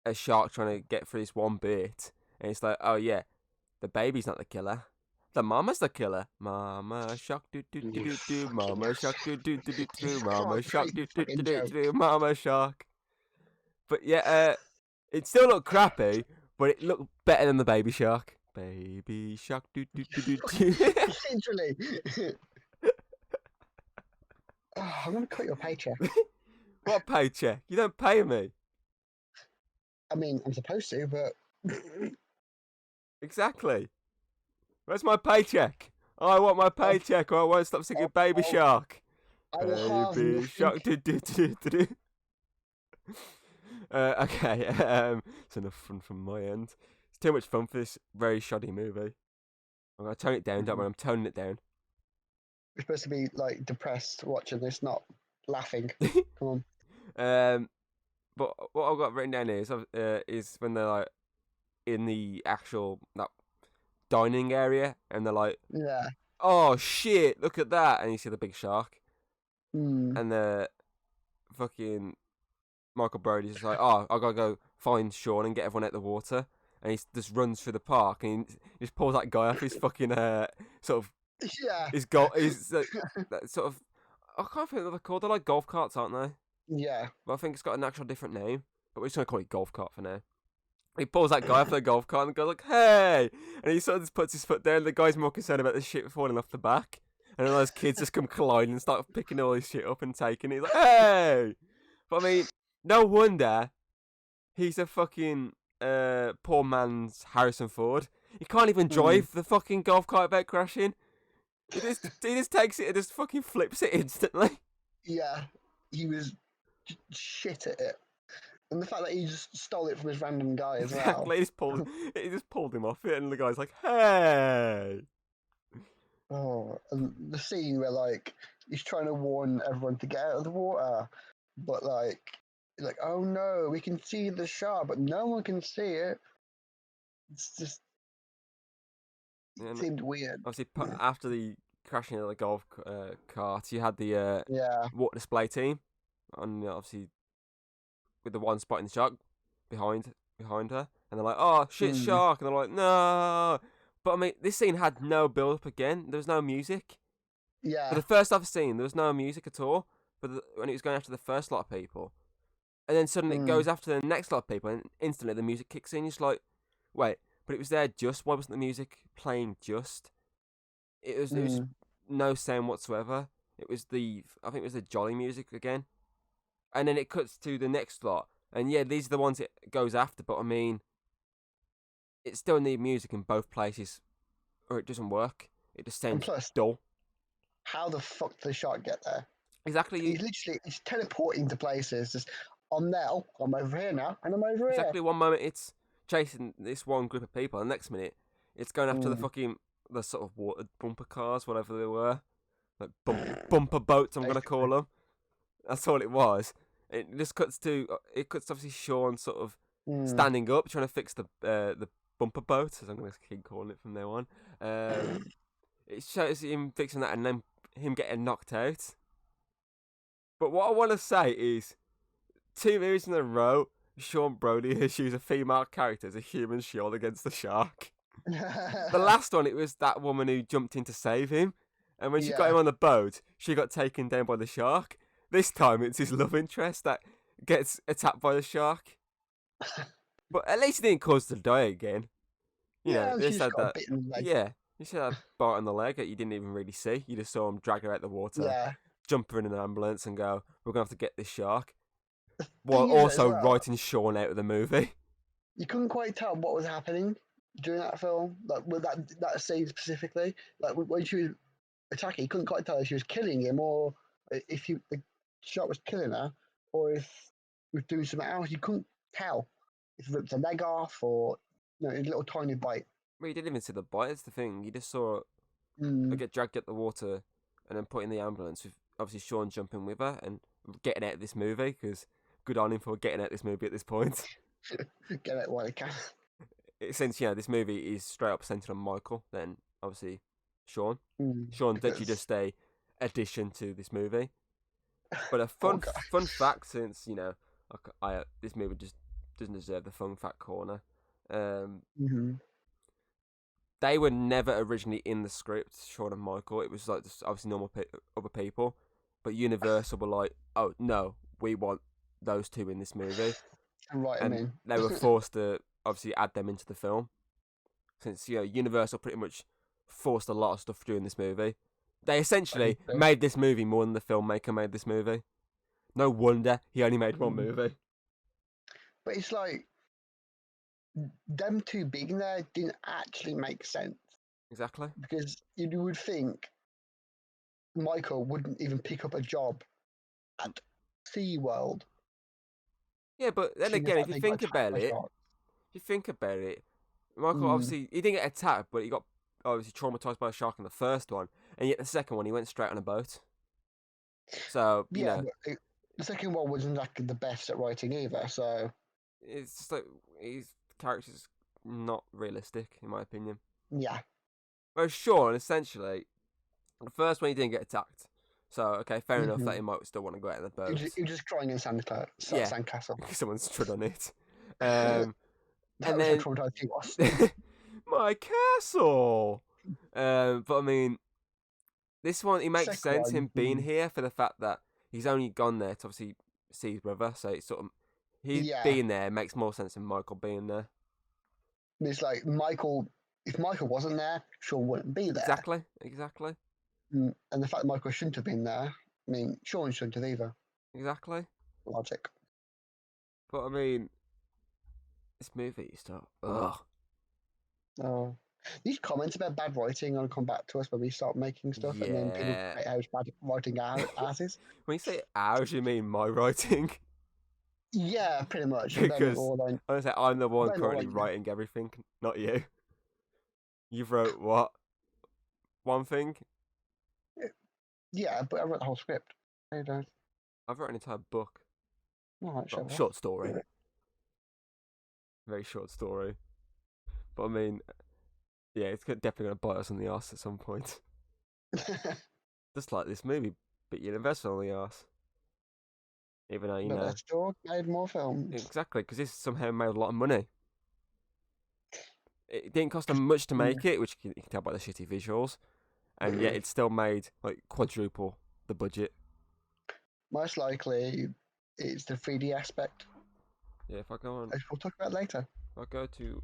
a shark trying to get through this one bit, and it's like, oh yeah, the baby's not the killer. The mama's the killer. Mama shark do do do do do. Mama shark do do do do do. Mama shark do do do do do. Mama shark. But yeah, it still looked crappy, but it looked better than the baby shark. Baby shark do do do do do. Literally. I'm gonna cut your paycheck. What paycheck? You don't pay me. I mean, I'm supposed to, but exactly. Where's my paycheck? I want my paycheck, or I won't stop singing Baby Shark. Baby Shark. Okay. It's enough fun from my end. It's too much fun for this very shoddy movie. I'm gonna tone it down. Don't worry, I'm toning it down. You're supposed to be like depressed watching this, not laughing. Come on. But what I've got written down here is when they're like in the actual dining area, and they're like, yeah, oh shit, look at that, and you see the big shark, and the fucking Michael Brody's just like, oh, I gotta go find Sean and get everyone out the water, and he just runs through the park, and he just pulls that guy off his fucking sort of his that sort of, I can't think what they're called. They're like golf carts, aren't they? Yeah, but I think it's got an actual different name, but we're just gonna call it golf cart for now. He pulls that guy off the golf cart, and the guy's like, hey! And he sort of just puts his foot down, the guy's more concerned about the shit falling off the back. And then those kids just come colliding and start picking all his shit up and taking it. He's like, hey! But I mean, no wonder he's a fucking poor man's Harrison Ford. He can't even drive the fucking golf cart without crashing. He just takes it and just fucking flips it instantly. Yeah, he was shit at it. And the fact that he just stole it from his random guy as well. Exactly. He just pulled him off it, and the guy's like, "Hey!" Oh, and the scene where like he's trying to warn everyone to get out of the water, but like, oh no, we can see the shark, but no one can see it. It's just And seemed weird. obviously, after the crashing of the golf cart, you had the Yeah. water display team, and obviously with the one spotting the shark behind her, and they're like, "Oh shit, Mm. shark!" And they're like, "No!" But I mean, this scene had no build up again. There was no music. For Yeah. the first half scene, there was no music at all. But when it was going after the first lot of people, and then suddenly it goes after the next lot of people, and instantly the music kicks in. It's like, wait, but it was there just. Why wasn't the music playing just? It was just no sound whatsoever. I think it was the jolly music again, and then it cuts to the next lot, and yeah, these are the ones it goes after. But I mean, it still need music in both places, or it doesn't work. It just And sounds plus, dull. how the fuck did the shark get there? Exactly. He's teleporting to places. Just I'm there. Oh, I'm over here now, and I'm over Exactly. One moment it's chasing this one group of people, and the next minute it's going after the sort of water bumper cars, whatever they were, like bumper boats. I'm gonna call them. That's all it was. It just cuts to obviously Sean sort of standing up, trying to fix the bumper boat, as I'm gonna keep calling it from now on. It shows him fixing that, and then him getting knocked out. But what I want to say is, 2 movies in a row, Sean Brody has used a female character as a human shield against the shark. The last one, it was that woman who jumped in to save him, and when she got him on the boat, she got taken down by the shark. This time, it's his love interest that gets attacked by the shark. But at least he didn't cause to die again. You know, they said that. Yeah, you said that bite on the leg that you didn't even really see. You just saw him drag her out the water, jump her in an ambulance, and go, "We're gonna have to get this shark." While also writing Sean out of the movie. You couldn't quite tell what was happening during that film, like with that scene specifically. Like when she was attacking, you couldn't quite tell if she was killing him or if the shark was killing her, or if he was doing something else. You couldn't tell if he ripped a leg off or a little tiny bite. Well, you didn't even see the bite. That's the thing. You just saw her get dragged up the water and then put in the ambulance with obviously Sean jumping with her and getting out of this movie, because good on him for getting out of this movie at this point. Get it while he can. Since this movie is straight up centered on Michael, then obviously Sean. Sean's literally just a addition to this movie. But a fun fact, since this movie just doesn't deserve the fun fact corner. They were never originally in the script, Sean and Michael. It was like just obviously normal other people, but Universal were like, "Oh no, we want those two in this movie," and they were forced to obviously add them into the film. Since Universal pretty much forced a lot of stuff during this movie. They essentially made this movie more than the filmmaker made this movie. No wonder he only made one movie. But it's like them two being there didn't actually make sense. Exactly. Because you would think Michael wouldn't even pick up a job at SeaWorld. Yeah, but then again, if you think about it, Michael obviously he didn't get attacked, but he got obviously traumatized by a shark in the first one, and yet the second one he went straight on a boat. So the second one wasn't like the best at writing either. So it's just like his character's not realistic in my opinion. Yeah. Whereas Sean, essentially, the first one he didn't get attacked. So okay, fair enough that he might still want to go out in the boat. He was just crying in sandcastle. Someone stood on it. And then traumatized he was. My castle. But I mean, this one, it makes sense him being here for the fact that he's only gone there to obviously see his brother. So it's sort of being there makes more sense than Michael being there. It's like Michael. If Michael wasn't there, Sean wouldn't be there. Exactly. And the fact that Michael shouldn't have been there, I mean, Sean shouldn't have either. Exactly. Logic. But I mean, this movie is still Oh, these comments about bad writing will come back to us when we start making stuff, and then people say how bad writing ours is. When you say ours, you mean my writing? Yeah, pretty much. And then it Because all then, honestly, I'm the one then all currently like, writing everything, not you. You've wrote what? One thing? yeah, but I wrote the whole script. I don't. I've written an entire book. All right, Well, shut up. short story. Very short story. But I mean, yeah, it's definitely going to bite us on the ass at some point. Just like this movie bit you investment on the ass. Even though, But let's still made more films. exactly, because this somehow made a lot of money. It didn't cost them much to make it, which you can tell by the shitty visuals. And yet it still made like quadruple the budget. Most likely, it's the 3D aspect, Yeah, if I go on, as we'll talk about later. if I go to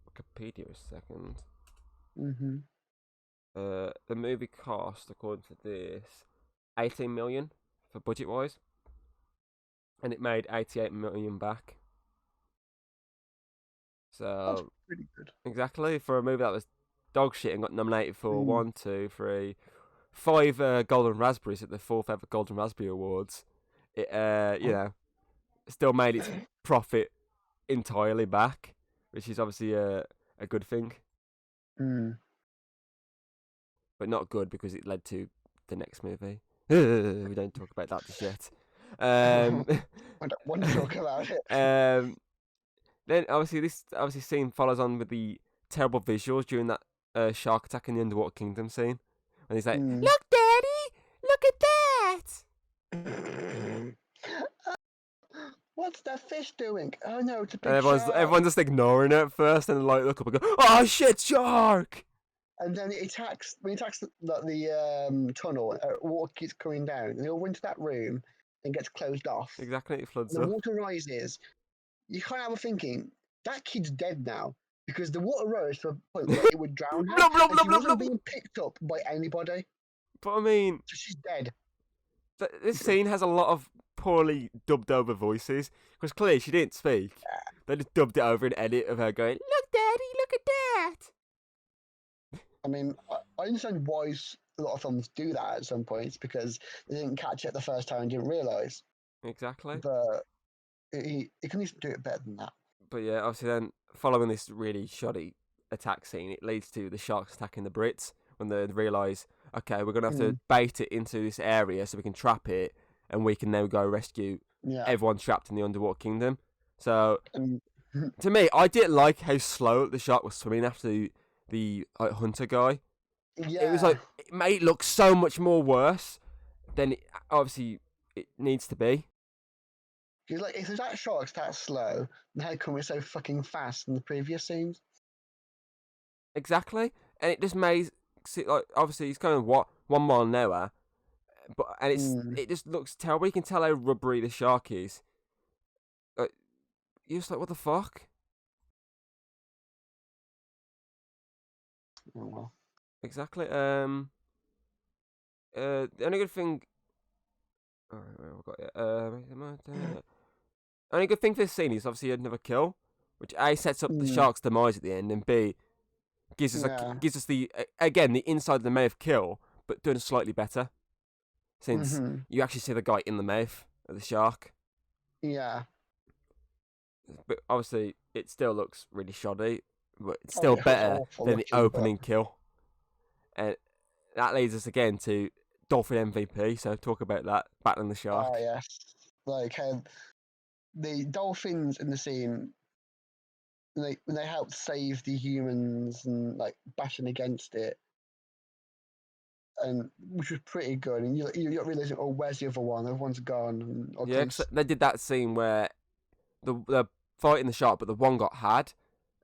Wikipedia a second, Mm-hmm. the movie cost, according to this, 18 million for budget wise, and it made 88 million back. That's So pretty good. exactly for a movie that was dog shit and got nominated for 1, 2, 3, 5 Golden Raspberries at the 4th ever Golden Raspberry Awards. It still made its profit entirely back, which is obviously a good thing, but not good because it led to the next movie. We don't talk about that just yet. I don't want to talk about it. Then this scene follows on with the terrible visuals during that shark attack in the Underwater Kingdom scene, and he's like, "Look, Daddy, look at that!" What's that fish doing? Oh no, it's a big And shark. everyone's just ignoring it at first, and like look up and go, "Oh shit, shark!" And then it attacks. When it attacks the tunnel, water keeps coming down. And they all run into that room and gets closed off. Exactly, it floods The up. water rises. You can't help thinking that kid's dead now because the water rose to a point where it would drown her, Blub, blub, and she blub, blub, wasn't blub. being picked up by anybody. But I mean, So she's dead. this scene has a lot of poorly dubbed over voices because clearly she didn't speak. They just dubbed it over an edit of her going, "Look, Daddy, look at that." I mean, I understand why a lot of films do that at some points because they didn't catch it the first time and didn't realise. Exactly. But he can at least do it better than that. But yeah, obviously then following this really shoddy attack scene, it leads to the sharks attacking the Brits when they realise, okay, we're gonna have to bait it into this area so we can trap it, and we can then go rescue everyone trapped in the Underwater Kingdom. So to me, I didn't like how slow the shark was swimming after the hunter guy. Yeah. It was like it made it look so much more worse than obviously it needs to be. Because like if that shark's that slow, then how come it's so fucking fast in the previous scenes? Exactly, and it just made like obviously it's going 1 mile an hour, but it just looks terrible. You can tell how rubbery the shark is. Like, you're just like, what the fuck? Oh well. Exactly. The only good thing. I've got it. Only good thing for this scene is obviously another kill, which A sets up the shark's demise at the end, and B gives us the again the inside of the mouth kill, but done slightly better, since you actually see the guy in the mouth of the shark. Yeah. But obviously, it still looks really shoddy, but it's still better than the opening kill. And that leads us again to Dolphin MVP. So talk about that, battling the shark. Oh yes, like the dolphins in the scene, when they helped save the humans and like bashing against it, and which was pretty good. And you're realizing, oh, where's the other one? Everyone's gone. Yeah, cause they did that scene where the fighting the shark, but the one got had,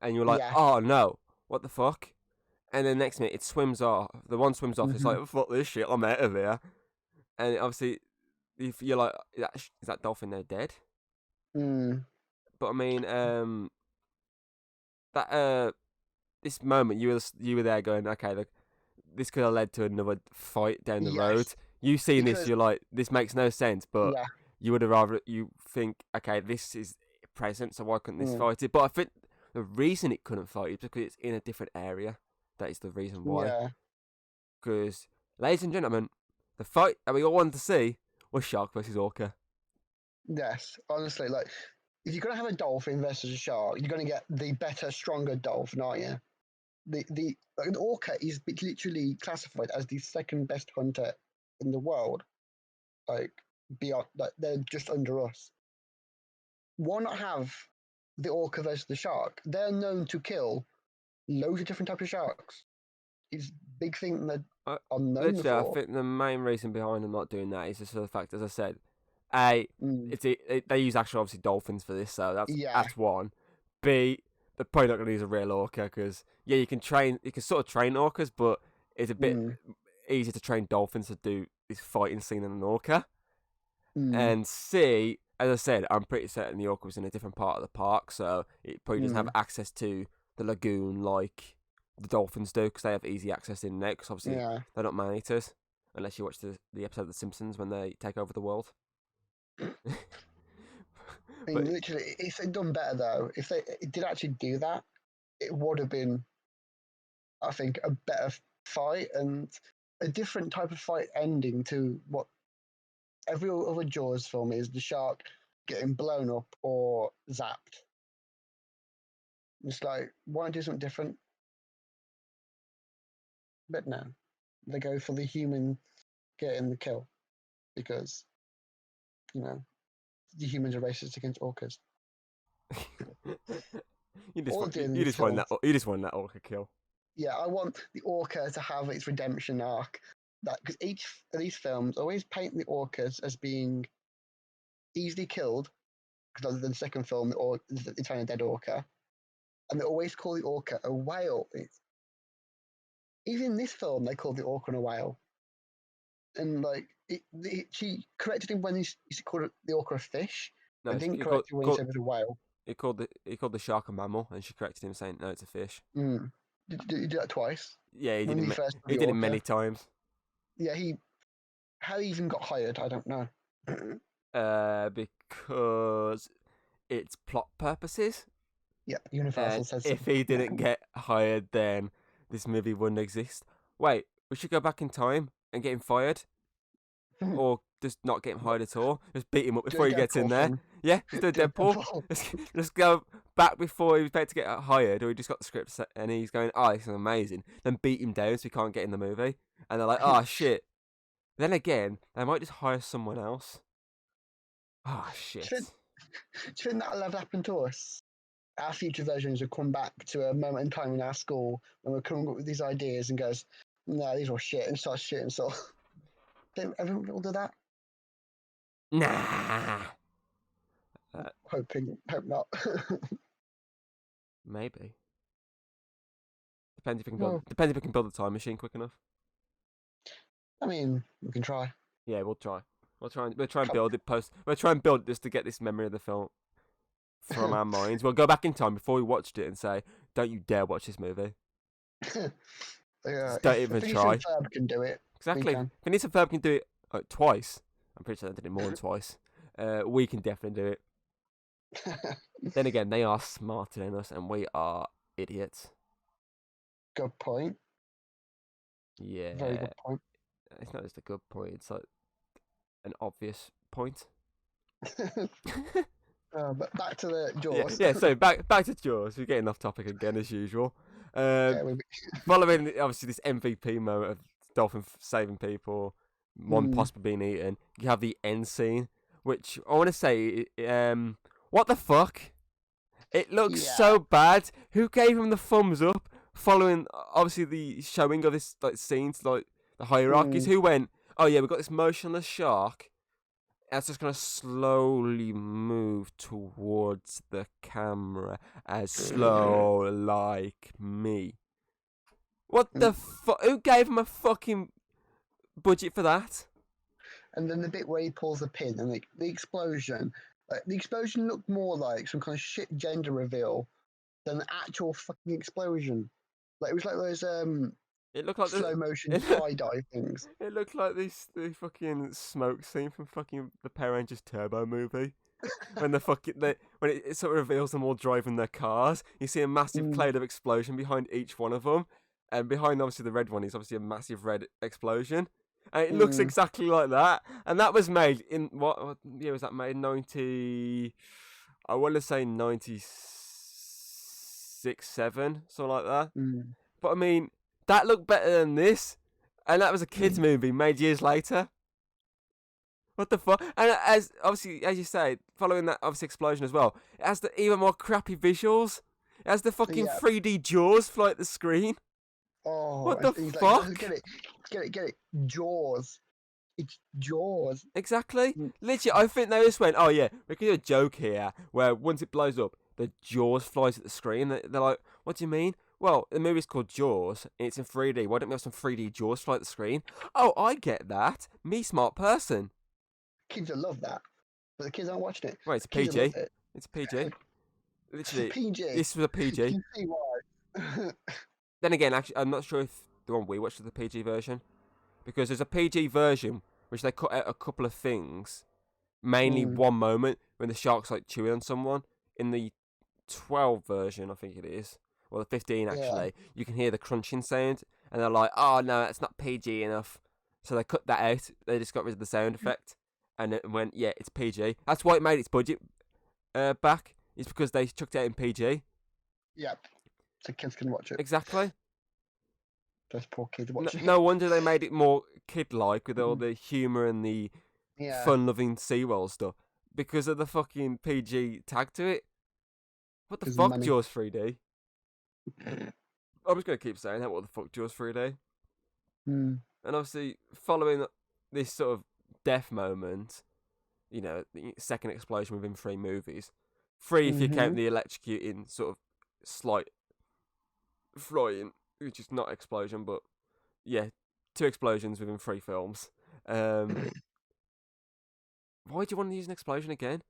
and you're like, oh no, what the fuck? And then next minute it swims off. The one swims off. It's like, fuck this shit, I'm out of here. And obviously, if you're like, is that dolphin now dead? But I mean, this moment you were there going, okay, look, this could have led to another fight down the road. You seeing this, you're like, this makes no sense. But you would have rather you think, okay, this is present, so why couldn't this fight it? But I think the reason it couldn't fight it is because it's in a different area. That is the reason why. Because, ladies and gentlemen, the fight that we all wanted to see was shark versus orca. Yes, honestly, like if you're gonna have a dolphin versus a shark, you're gonna get the better, stronger dolphin, aren't you? The like, an orca is literally classified as the second best hunter in the world. Like beyond, like they're just under us. Why not have the orca versus the shark? They're known to kill loads of different types of sharks. It's a big thing that I, are known literally, I for. think the main reason behind them not doing that is just for the fact, as I said, A, Mm, they use actual obviously dolphins for this, so yeah. that's one. B, they're probably not going to use a real orca because yeah, you can sort of train orcas, but it's a bit Mm, easier to train dolphins to do this fighting scene than an orca. mm, And C, as I said, I'm pretty certain the orca was in a different part of the park, so it probably doesn't have mm, access to the lagoon like the dolphins do, because they have easy access in there. Because obviously yeah. they're not man eaters, unless you watch the episode of The Simpsons when they take over the world. I But mean, literally, if they'd done better though, if they did actually do that, it would have been, I think, a better fight and a different type of fight ending to what every other Jaws film is: the shark getting blown up or zapped. It's like, why not do something different? But no, they go for the human getting the kill because you know the humans are racist against orcas. All doing you these just want that films. you just want that orca kill. Yeah, I want the orca to have its redemption arc. That because each of these films always paint the orcas as being easily killed. Because the second film, it's found a dead orca, and they always call the orca a whale. Even in this film, they call the orca a whale, and like she corrected him when he called the orca a fish, No, but it's, didn't correct him when he said it was a whale. he called the shark a mammal, and she corrected him saying no, it's a fish. Mm. Did you do that twice? Yeah, When he first he the did it orca? many times. Yeah, how he even got hired, I don't know. Because it's plot purposes. Yeah, Universal And says so. if he didn't get hired, then this movie wouldn't exist. Wait, we should go back in time and get him fired, or just not get him hired at all. Just beat him up Do a before he gets in Deadpool there. thing. Yeah, just do a Do a Deadpool. Deadpool. Let's go back before he was about to get hired, or he just got the script and he's going, "Oh, this is amazing." Then beat him down so he can't get in the movie, and they're like, "Oh shit." Then again, they might just hire someone else. Ah, shit. Do you think that'll ever happen to us? Our future versions will come back to a moment in time in our school when we're coming up with these ideas and goes, no, these are shit, and start shooting. So, think everyone will do that? Nah. Hope not. Maybe. Depends if Well, we can build a time machine quick enough. I mean, we can try. Yeah, we'll try. We'll try and build it We'll try and build it just to get this memory of the film from our minds. We'll go back in time before we watched it and say, "Don't you dare watch this movie. Yeah, Just don't if even Phineas try." and Ferb can do it, Exactly. can. Phineas and Ferb can do it twice. I'm pretty sure they did it more than twice. We can definitely do it. Then again, they are smarter than us, and we are idiots. Good point. Yeah. Very good point. It's not just a good point. It's like an obvious point. But back to the Yeah, Jaws. yeah. So back to Jaws. We're getting off topic again as usual. Yeah, Following obviously this MVP moment of dolphin saving people, one possibly being eaten, you have the end scene, which I want to say, what the fuck? It looks Yeah. so bad. Who gave him the thumbs up? Following obviously the showing of this like scenes, like the hierarchies. Who went? Oh yeah, we've got this motionless shark. It's just gonna slowly move towards the camera as slow like me. What the fuck? Who gave him a fucking budget for that? And then the bit where he pulls the pin and the explosion. The explosion looked more like some kind of shit gender reveal than the actual fucking explosion. Like it was like those It looked like slow motion it, skydive things. it looked like the fucking smoke scene from fucking the Power Rangers Turbo movie. When when it sort of reveals them all driving their cars, you see a massive cloud of explosion behind each one of them, and behind obviously the red one is obviously a massive red explosion. And it looks Mm. exactly like that. And that was made in what year was that made? 90. I want to say 96, 7, something like that. Mm. But I mean, that looked better than this. And that was a kids' movie made years later. What the fuck? And as obviously, as you say, following that obviously explosion as well, it has the even more crappy visuals. It has the fucking Yeah. 3D Jaws fly at the screen. Oh, What the he's fuck? Like, get it. Jaws. It's Jaws. Exactly. Mm. Literally, I think they just went, oh yeah, we can do a joke here where once it blows up, the Jaws flies at the screen. They're like, what do you mean? Well, the movie's called Jaws, and it's in 3D. Why don't we have some 3D Jaws fly at the screen? Oh, I get that. Me, smart person. Kids will love that, but the kids aren't watching it. Wait, it's a Kids will PG. love it. It's a PG. Literally, PG. this was a PG. You can see why. Then again, actually, I'm not sure if the one we watched was the PG version, because there's a PG version which they cut out a couple of things, mainly Mm. one moment when the shark's like chewing on someone. In the 12 version, I think it is, or the 15 actually, you can hear the crunching sound, and they're like, "Oh no, that's not PG enough," so they cut that out. They just got rid of the sound effect, and it went, "Yeah, it's PG." That's why it made its budget back. It's because they chucked it out in PG. Yep. So kids can watch it. Exactly. Those poor kids No, watching. no wonder they made it more kid-like with all the humour and the Yeah. fun-loving SeaWorld stuff because of the fucking PG tag to it. What the 'Cause fuck, money. Jaws 3D? I'm just gonna keep saying that. What the fuck, Jaws 3D? Mm. And obviously, following this sort of death moment, you know, the second explosion within 3 movies. 3 if you count Mhm. the electrocuting sort of slight flying, which is not explosion, but yeah, 2 explosions within 3 films. Why do you want to use an explosion again?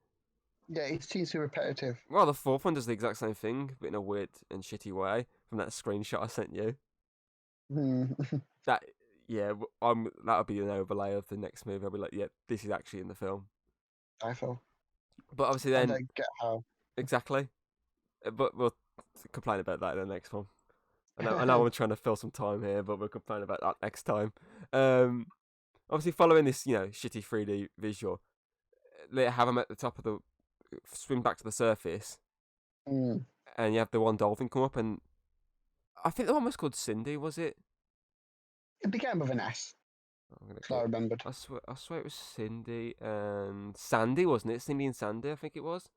Yeah, it seems too repetitive. Well, the 4th one does the exact same thing, but in a weird and shitty way from that screenshot I sent you. Mm. That, yeah, that'll be an overlay of the next movie. I'll be like, yeah, this is actually in the film. I feel. But obviously I then, don't get how. exactly. But we'll complain about that in the next one. I know I'm trying to fill some time here, but we'll complain about that next time. Obviously following this, you know, shitty 3D visual, they have them at the top of the swim back to the surface, Mm. and you have the one dolphin come up, and I think the one was called Cindy, was it? It began with an S. I'm gonna So I remembered. I swear it was Cindy and Sandy, wasn't it? Cindy and Sandy, I think it was.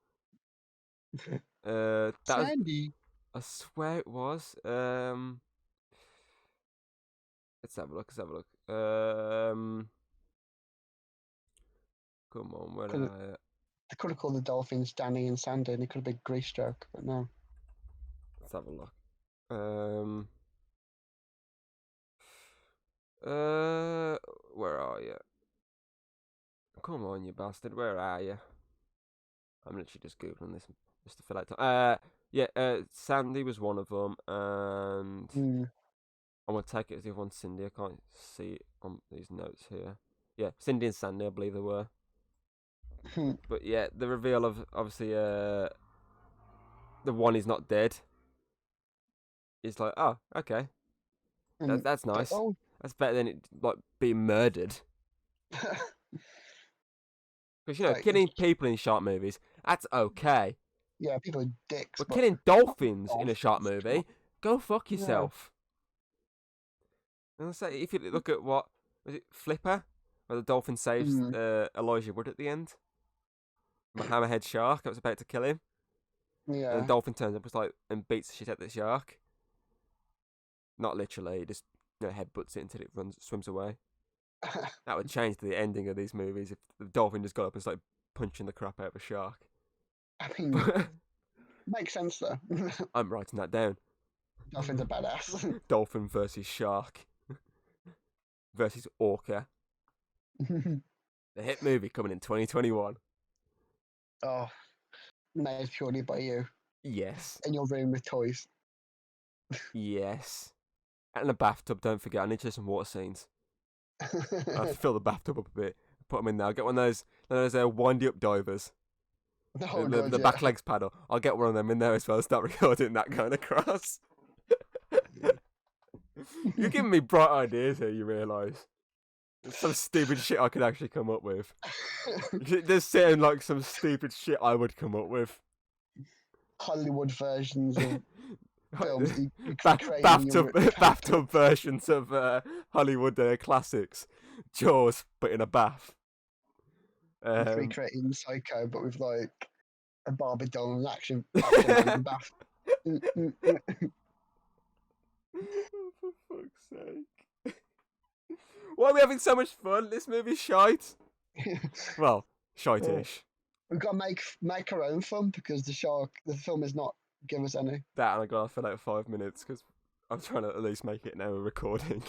That was, Sandy. I swear it was. Let's have a look. Come on, where Could've- are you? They could have called the dolphins Danny and Sandy, and it could have been Grease Stroke, but no. Let's have a look. Where are you? Come on, you bastard. Where are you? I'm literally just googling this just to fill out time. Yeah. Sandy was one of them, and Mm. I'm gonna take it as the other one, Cindy. I can't see it on these notes here. Yeah, Cindy and Sandy, I believe they were. But yeah, the reveal of obviously the one is not dead. It's like, oh, okay, Mm. that's nice. Oh. That's better than it like being murdered. Because, you know, Like, killing people in shark movies, that's okay. yeah, people are dicks. But killing dolphins in a Dolphins, shark come movie, on. go fuck yourself. And I say, if you look at what, was it Flipper? Where the dolphin saves Elijah Wood at the end? From a hammerhead shark that was about to kill him. Yeah. And the dolphin turns up and beats the shit out of the shark. Not literally, just, you know, headbutts it until it swims away. That would change the ending of these movies if the dolphin just got up and started punching the crap out of a shark. I mean, makes sense though. I'm writing that down. Dolphins are badass. Dolphin versus shark versus orca. The hit movie coming in 2021. Oh, made purely by you Yes. in your room with toys. Yes. And a bathtub, don't forget. I need to do some water scenes. I have to fill the bathtub up a bit. Put them in there. I'll get one of those windy up divers. Oh, the God, the yeah. back legs paddle. I'll get one of them in there as well. Start recording that going across. You're giving me bright ideas here, you realise. Some stupid shit I could actually come up with. It does sound like some stupid shit I would come up with. Hollywood versions of films that you could Ba- create in your bathtub versions of Hollywood classics. Jaws, but in a bath. recreating Psycho, but with like a Barbie doll and action man in the bath. For fuck's sake. Why are we having so much fun? This movie's shite. Well, shite-ish. We've got to make our own fun because the film is not give us any. That and I got off for like 5 minutes because I'm trying to at least make it now a recording.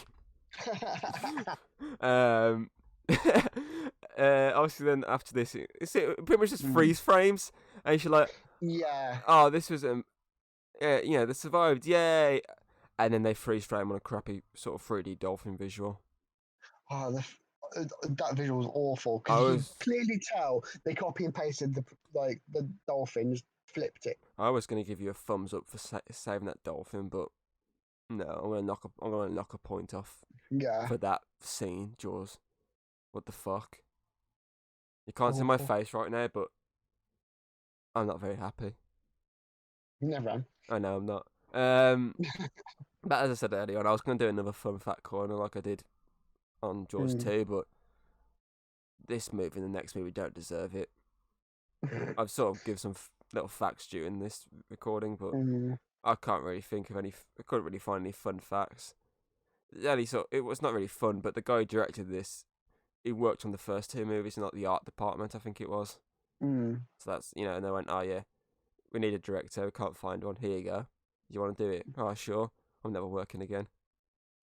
Obviously then after this, it's pretty much just freeze frames, and you're like, yeah, oh, this was they survived, yay, and then they freeze frame on a crappy sort of 3D dolphin visual. Oh, that visual was awful because you can clearly tell they copy and pasted the dolphin, just flipped it. I was gonna give you a thumbs up for saving that dolphin, but no, I'm gonna knock a point off. Yeah. For that scene, Jaws. What the fuck? You can't see my face right now, but I'm not very happy. Never am. I know I'm not. But as I said earlier on, I was going to do another fun fact corner like I did on Jaws 2, but this movie and the next movie don't deserve it. I've sort of given some little facts during this recording, but I can't really think of any. I couldn't really find any fun facts. It was not really fun, but the guy who directed this, he worked on the first 2 movies in like the art department, I think it was. So that's, and they went, oh yeah, we need a director, we can't find one, here you go. You want to do it? Oh, sure. I'm never working again.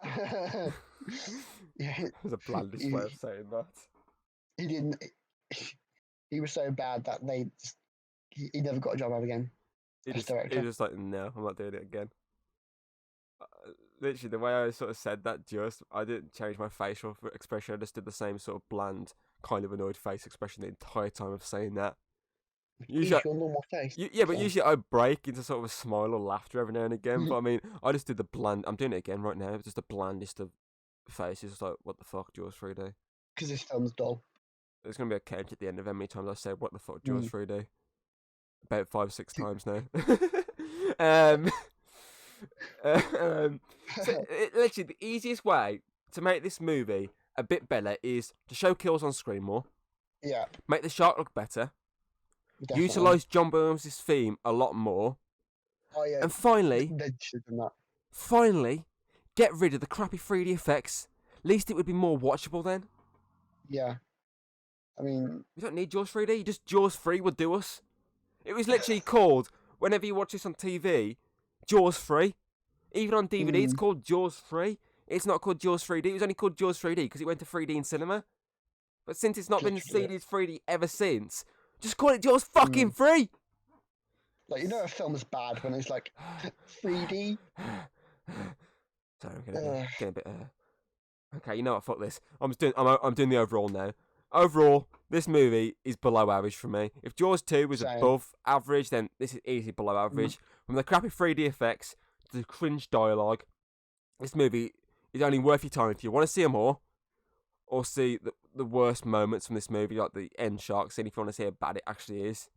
Yeah. It was a blandish way of saying that. He didn't. He was so bad that he never got a job ever again. He was just like, no, I'm not doing it again. Literally, the way I sort of said that, I didn't change my facial expression. I just did the same sort of bland, kind of annoyed face expression the entire time of saying that. Usually, your normal face. But usually I break into sort of a smile or laughter every now and again. But I mean, I just did the bland. I'm doing it again right now. Just the blandest of faces. It's like, what the fuck, Jaws 3D? Because this film's dull. There's gonna be a count at the end of how many times I said, "What the fuck, Jaws 3D?" About 5-6 times now. Literally, the easiest way to make this movie a bit better is to show kills on screen more. Yeah. Make the shark look better. Definitely. Utilise John Williams' theme a lot more. Oh yeah. And finally, get rid of the crappy 3D effects. At least it would be more watchable then. Yeah. I mean, we don't need Jaws 3D. Just Jaws 3 would do us. It was literally called, whenever you watch this on TV, Jaws 3. Even on DVD, it's called Jaws 3. It's not called Jaws 3D. It was only called Jaws 3D because it went to 3D in cinema. But since it's not been CD 3D ever since, just call it Jaws fucking 3. Like, a film's bad when it's like 3D. Sorry, I'm getting a bit. Okay, you know what? Fuck this. I'm doing the overall now. Overall, this movie is below average for me. If Jaws 2 was above average, then this is easily below average. From the crappy 3D effects to the cringe dialogue, this movie is only worth your time if you want to see more, or see the worst moments from this movie, like the end shark scene, if you want to see how bad it actually is.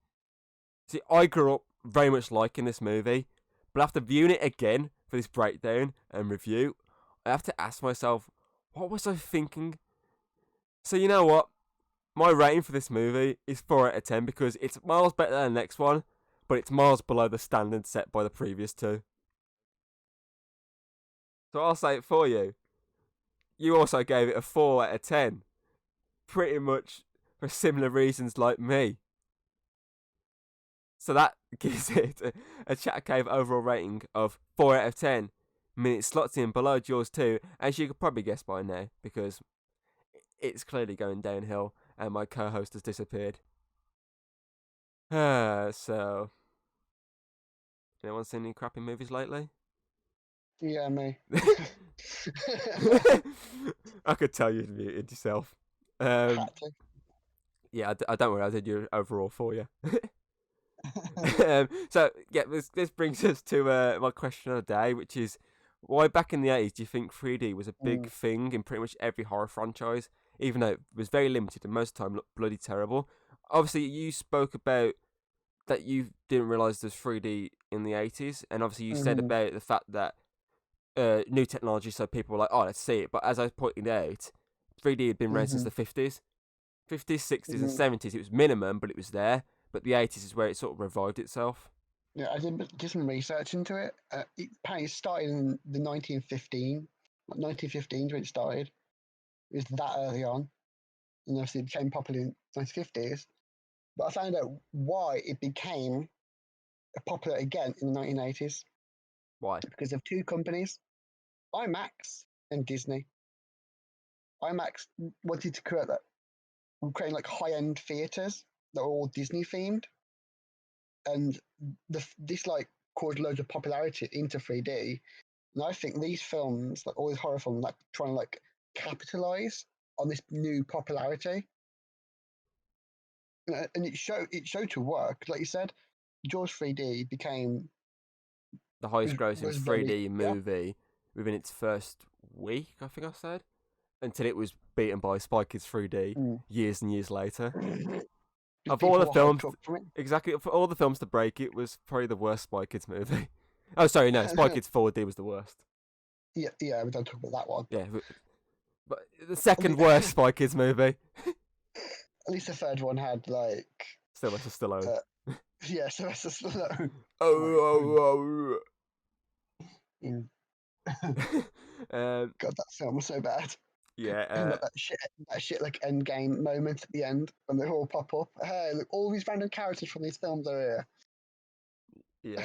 See, I grew up very much liking this movie, but after viewing it again for this breakdown and review, I have to ask myself, what was I thinking? So you know what? My rating for this movie is 4 out of 10 because it's miles better than the next one, but it's miles below the standard set by the previous 2. So I'll say it for you. You also gave it a 4 out of 10. Pretty much for similar reasons like me. So that gives it a Chat Cave overall rating of 4 out of 10. I mean, it slots in below Jaws 2, as you could probably guess by now, because it's clearly going downhill and my co-host has disappeared. So, anyone seen any crappy movies lately? Yeah, me. I could tell you'd muted yourself. Yeah, I don't worry, I did your overall for you. So, yeah, this brings us to my question of the day, which is, why back in the 80s do you think 3D was a big thing in pretty much every horror franchise? even though it was very limited and most of the time looked bloody terrible. Obviously, you spoke about that you didn't realise there's 3D in the 80s, and obviously you said about the fact that new technology, so people were like, oh, let's see it. But as I pointed out, 3D had been around since the 50s. 50s, 60s, and 70s, it was minimum, but it was there. But the 80s is where it sort of revived itself. Yeah, I did some research into it. It apparently started in the 1915, like 1915 when it started. It was that early on, and obviously it became popular in the 1950s. But I found out why it became popular again in the 1980s. Why? Because of two companies, IMAX and Disney. IMAX wanted to create creating like high-end theaters that were all Disney themed, and this like caused loads of popularity into 3D. And I think these films, like all these horror films, like trying to like capitalize on this new popularity, and it showed to work. Like you said, Jaws 3D became The highest grossing was 3D movie within its first week, I think I said, until it was beaten by Spy Kids 3D years and years later. Of all the films, exactly, for all the films to break, it was probably the worst Spy Kids movie. Oh, sorry, no, Spy Kids 4D was the worst. Yeah, we don't talk about that one. Yeah, but the second worst Spy Kids movie. At least the third one had like Sylvester Stallone. Yeah, Sylvester Stallone. Oh. God, that film was so bad. Yeah, And that shit like Endgame moment at the end when they all pop up. Hey, look, all these random characters from these films are here. Yeah,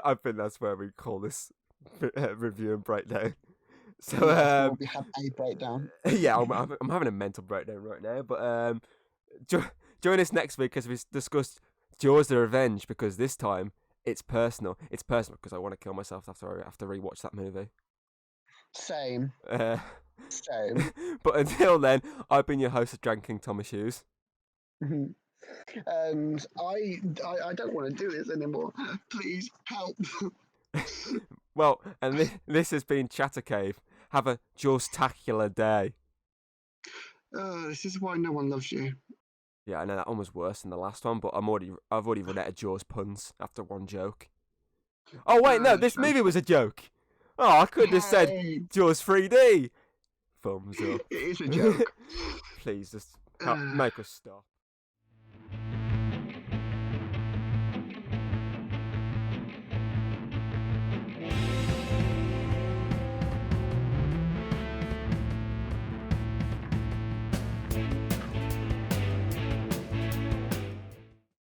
I think that's where we call this review and breakdown. So we have a breakdown. Yeah, I'm having a mental breakdown right now. But join us next week as we discuss Jaws: The Revenge, because this time it's personal. It's personal because I want to kill myself after I have to rewatch that movie. Same. Same. But until then, I've been your host of Dragon King, Thomas Hughes. And I don't want to do this anymore. Please help. Well, and this has been Chatter Cave. Have a Jaws-tacular day. This is why no one loves you. Yeah, I know that one was worse than the last one, but I've already run out of Jaws puns after one joke. Oh wait, no, this movie was a joke. Oh, I could have said Jaws 3D. Thumbs up. It is a joke. Please just make us stop.